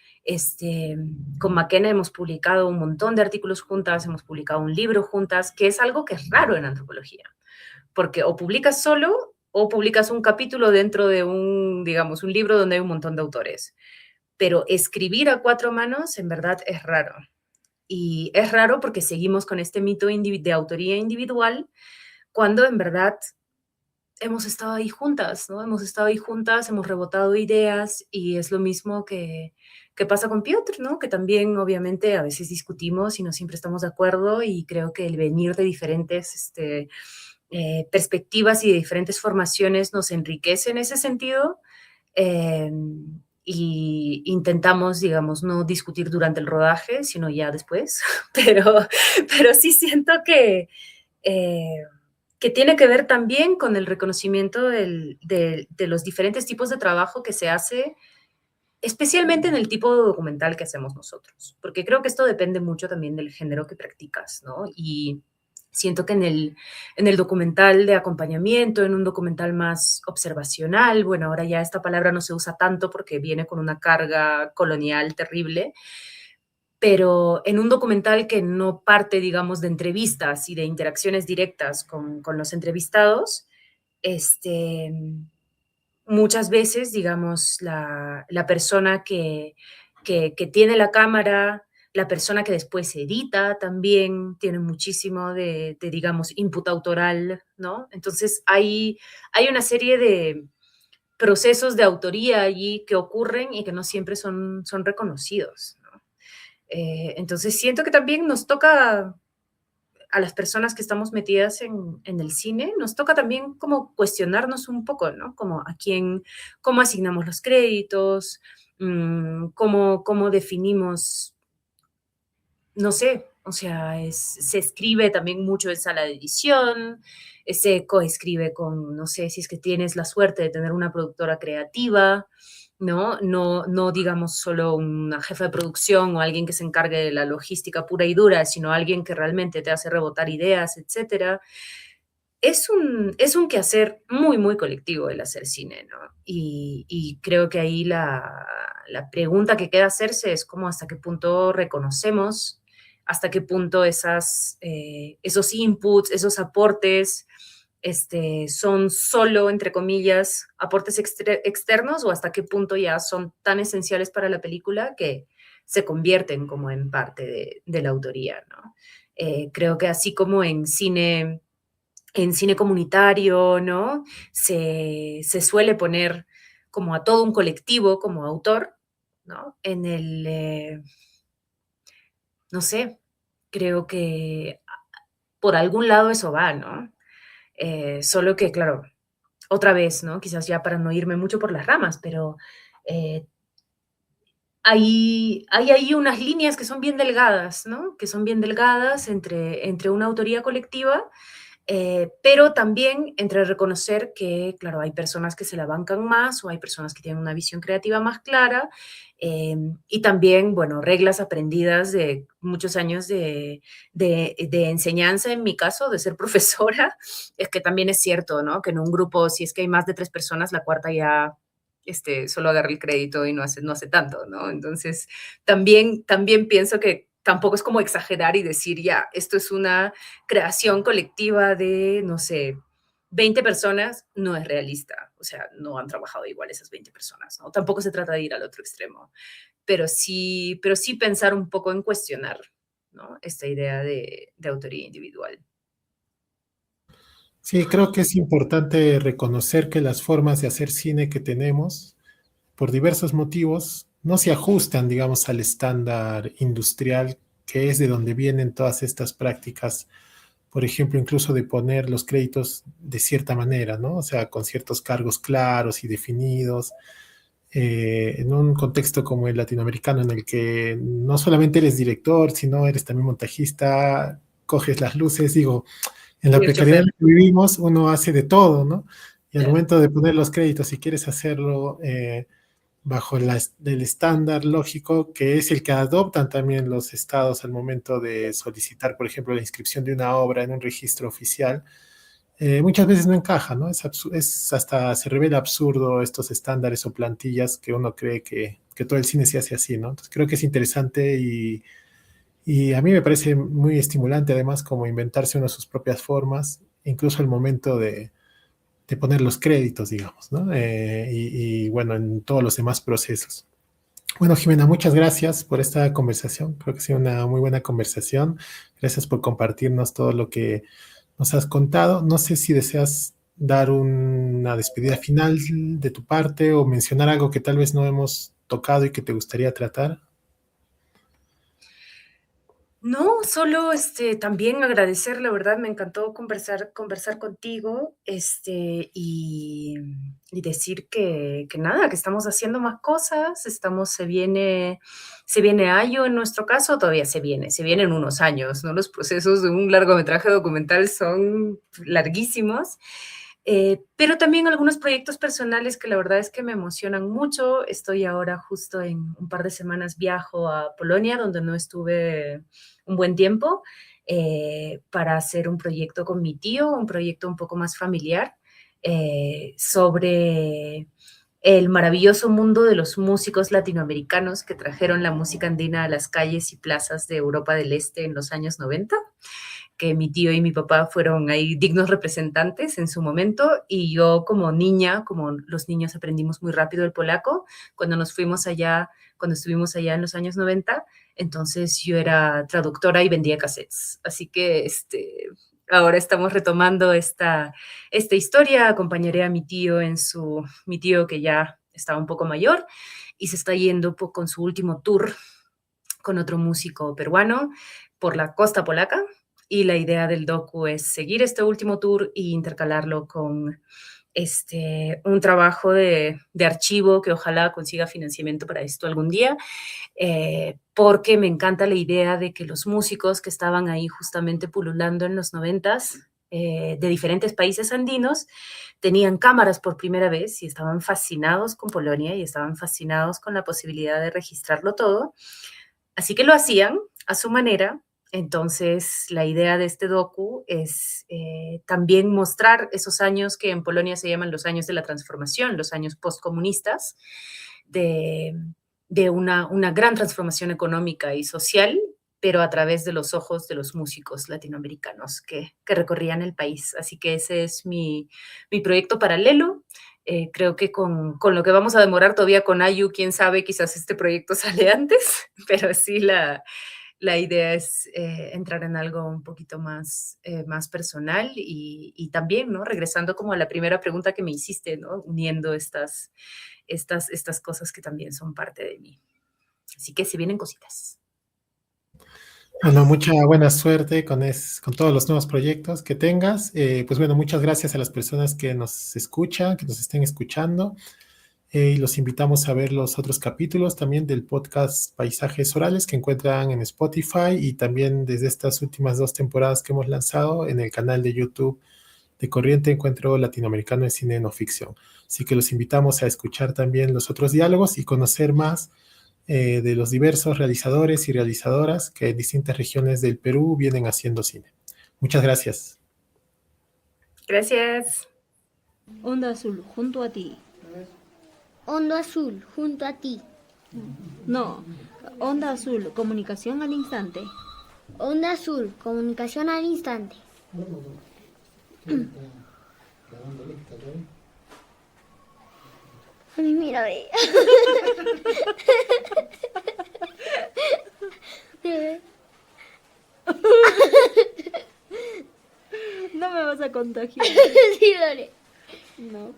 con Maquena hemos publicado un montón de artículos juntas, hemos publicado un libro juntas, que es algo que es raro en antropología, porque o publicas solo o publicas un capítulo dentro de digamos, un libro donde hay un montón de autores. Pero escribir a cuatro manos en verdad es raro. Y es raro porque seguimos con este mito de autoría individual cuando en verdad hemos estado ahí juntas, ¿no? Hemos estado ahí juntas, hemos rebotado ideas y es lo mismo que pasa con Piotr, ¿no? Que también obviamente a veces discutimos y no siempre estamos de acuerdo y creo que el venir de diferentes perspectivas y de diferentes formaciones nos enriquece en ese sentido. Eh, y intentamos, digamos, no discutir durante el rodaje, sino ya después, pero sí siento eh, que tiene que ver también con el reconocimiento de los diferentes tipos de trabajo que se hace, especialmente en el tipo de documental que hacemos nosotros, porque creo que esto depende mucho también del género que practicas, ¿no? Y siento que en el documental de acompañamiento, en un documental más observacional, bueno, ahora ya esta palabra no se usa tanto porque viene con una carga colonial terrible, pero en un documental que no parte, digamos, de entrevistas y de interacciones directas con los entrevistados, este, muchas veces, digamos, la persona que tiene la cámara, la persona que después edita también tiene muchísimo digamos, input autoral, ¿no? Entonces hay una serie de procesos de autoría allí que ocurren y que no siempre son reconocidos, ¿no? Entonces siento que también nos toca a las personas que estamos metidas en el cine, nos toca también como cuestionarnos un poco, ¿no? Como a quién, cómo asignamos los créditos, cómo definimos, no sé, o sea, se escribe también mucho en sala de edición, se coescribe con, no sé, si es que tienes la suerte de tener una productora creativa, ¿no? No digamos solo una jefa de producción o alguien que se encargue de la logística pura y dura, sino alguien que realmente te hace rebotar ideas, etcétera. Es un quehacer muy, muy colectivo el hacer cine, ¿no? Y creo que ahí la pregunta que queda hacerse es cómo hasta qué punto reconocemos, hasta qué punto esos inputs, esos aportes, son solo, entre comillas, aportes externos o hasta qué punto ya son tan esenciales para la película que se convierten como en parte de la autoría, ¿no? Creo que así como en cine comunitario, ¿no? Se suele poner como a todo un colectivo como autor, ¿no? No sé, creo que por algún lado eso va, ¿no? Solo que, claro, otra vez, ¿no? Quizás ya para no irme mucho por las ramas, pero eh, hay ahí unas líneas que son bien delgadas, ¿no? Que son bien delgadas entre una autoría colectiva, pero también entre reconocer que, claro, hay personas que se la bancan más o hay personas que tienen una visión creativa más clara, y también, bueno, reglas aprendidas de muchos años de enseñanza, en mi caso, de ser profesora, es que también es cierto, ¿no? Que en un grupo, si es que hay más de 3 personas, la cuarta ya solo agarra el crédito y no hace tanto, ¿no? Entonces, también pienso que tampoco es como exagerar y decir, ya, esto es una creación colectiva de, no sé, 20 personas, no es realista. O sea, no han trabajado igual esas 20 personas, ¿no? Tampoco se trata de ir al otro extremo, pero sí pensar un poco en cuestionar, ¿no? Esta idea de autoría individual. Sí, creo que es importante reconocer que las formas de hacer cine que tenemos, por diversos motivos, no se ajustan, digamos, al estándar industrial, que es de donde vienen todas estas prácticas, por ejemplo, incluso de poner los créditos de cierta manera, ¿no? O sea, con ciertos cargos claros y definidos, en un contexto como el latinoamericano, en el que no solamente eres director, sino eres también montajista, coges las luces, digo, en la Y el precariedad chofer. en la que vivimos, uno hace de todo, ¿no? Y al Yeah. momento de poner los créditos, si quieres hacerlo bajo el estándar lógico, que es el que adoptan también los estados al momento de solicitar, por ejemplo, la inscripción de una obra en un registro oficial, muchas veces no encaja, ¿no? Es hasta se revela absurdo estos estándares o plantillas que uno cree que todo el cine se hace así, ¿no? Entonces creo que es interesante y a mí me parece muy estimulante además como inventarse uno sus propias formas, incluso el momento de poner los créditos, digamos, ¿no? Y bueno, en todos los demás procesos. Bueno, Jimena, muchas gracias por esta conversación. Creo que ha sido una muy buena conversación. Gracias por compartirnos todo lo que nos has contado. No sé si deseas dar una despedida final de tu parte o mencionar algo que tal vez no hemos tocado y que te gustaría tratar. No, solo también agradecer, la verdad, me encantó conversar contigo, y decir que nada, que estamos haciendo más cosas, se viene Ayo en nuestro caso, todavía se vienen unos años, ¿no? Los procesos de un largometraje documental son larguísimos, pero también algunos proyectos personales que la verdad es que me emocionan mucho. Estoy ahora justo en un par de semanas viajo a Polonia, donde no estuve un buen tiempo, para hacer un proyecto con mi tío, un proyecto un poco más familiar, sobre el maravilloso mundo de los músicos latinoamericanos que trajeron la música andina a las calles y plazas de Europa del Este en los años 90, que mi tío y mi papá fueron ahí dignos representantes en su momento, y yo como niña, como los niños aprendimos muy rápido el polaco, cuando estuvimos allá en los años 90, entonces yo era traductora y vendía cassettes. Así que ahora estamos retomando esta historia. Acompañaré a mi tío que ya estaba un poco mayor y se está yendo con su último tour con otro músico peruano por la costa polaca, y la idea del docu es seguir este último tour e intercalarlo con un trabajo de archivo que ojalá consiga financiamiento para esto algún día, porque me encanta la idea de que los músicos que estaban ahí justamente pululando en los 90s, de diferentes países andinos, tenían cámaras por primera vez y estaban fascinados con Polonia y estaban fascinados con la posibilidad de registrarlo todo. Así que lo hacían a su manera. Entonces, la idea de este docu es también mostrar esos años que en Polonia se llaman los años de la transformación, los años postcomunistas, de, de una gran transformación económica y social, pero a través de los ojos de los músicos latinoamericanos que recorrían el país. Así que ese es mi proyecto paralelo. Creo que con lo que vamos a demorar todavía con Ayu, quién sabe, quizás este proyecto sale antes, pero sí la idea es entrar en algo un poquito más personal y también, ¿no? Regresando como a la primera pregunta que me hiciste, ¿no? Uniendo estas cosas que también son parte de mí. Así que se vienen cositas. Bueno, mucha buena suerte con todos los nuevos proyectos que tengas. Pues bueno, muchas gracias a las personas que nos escuchan, que nos estén escuchando. Y los invitamos a ver los otros capítulos también del podcast Paisajes Orales que encuentran en Spotify y también desde estas últimas 2 temporadas que hemos lanzado en el canal de YouTube de Corriente Encuentro Latinoamericano de Cine No Ficción. Así que los invitamos a escuchar también los otros diálogos y conocer más de los diversos realizadores y realizadoras que en distintas regiones del Perú vienen haciendo cine. Muchas gracias. Gracias. Onda Azul, junto a ti. Onda Azul, junto a ti. No, Onda Azul, comunicación al instante. Onda Azul, comunicación al instante. A mí, mira, ve. No me vas a contagiar. Sí, dale. No.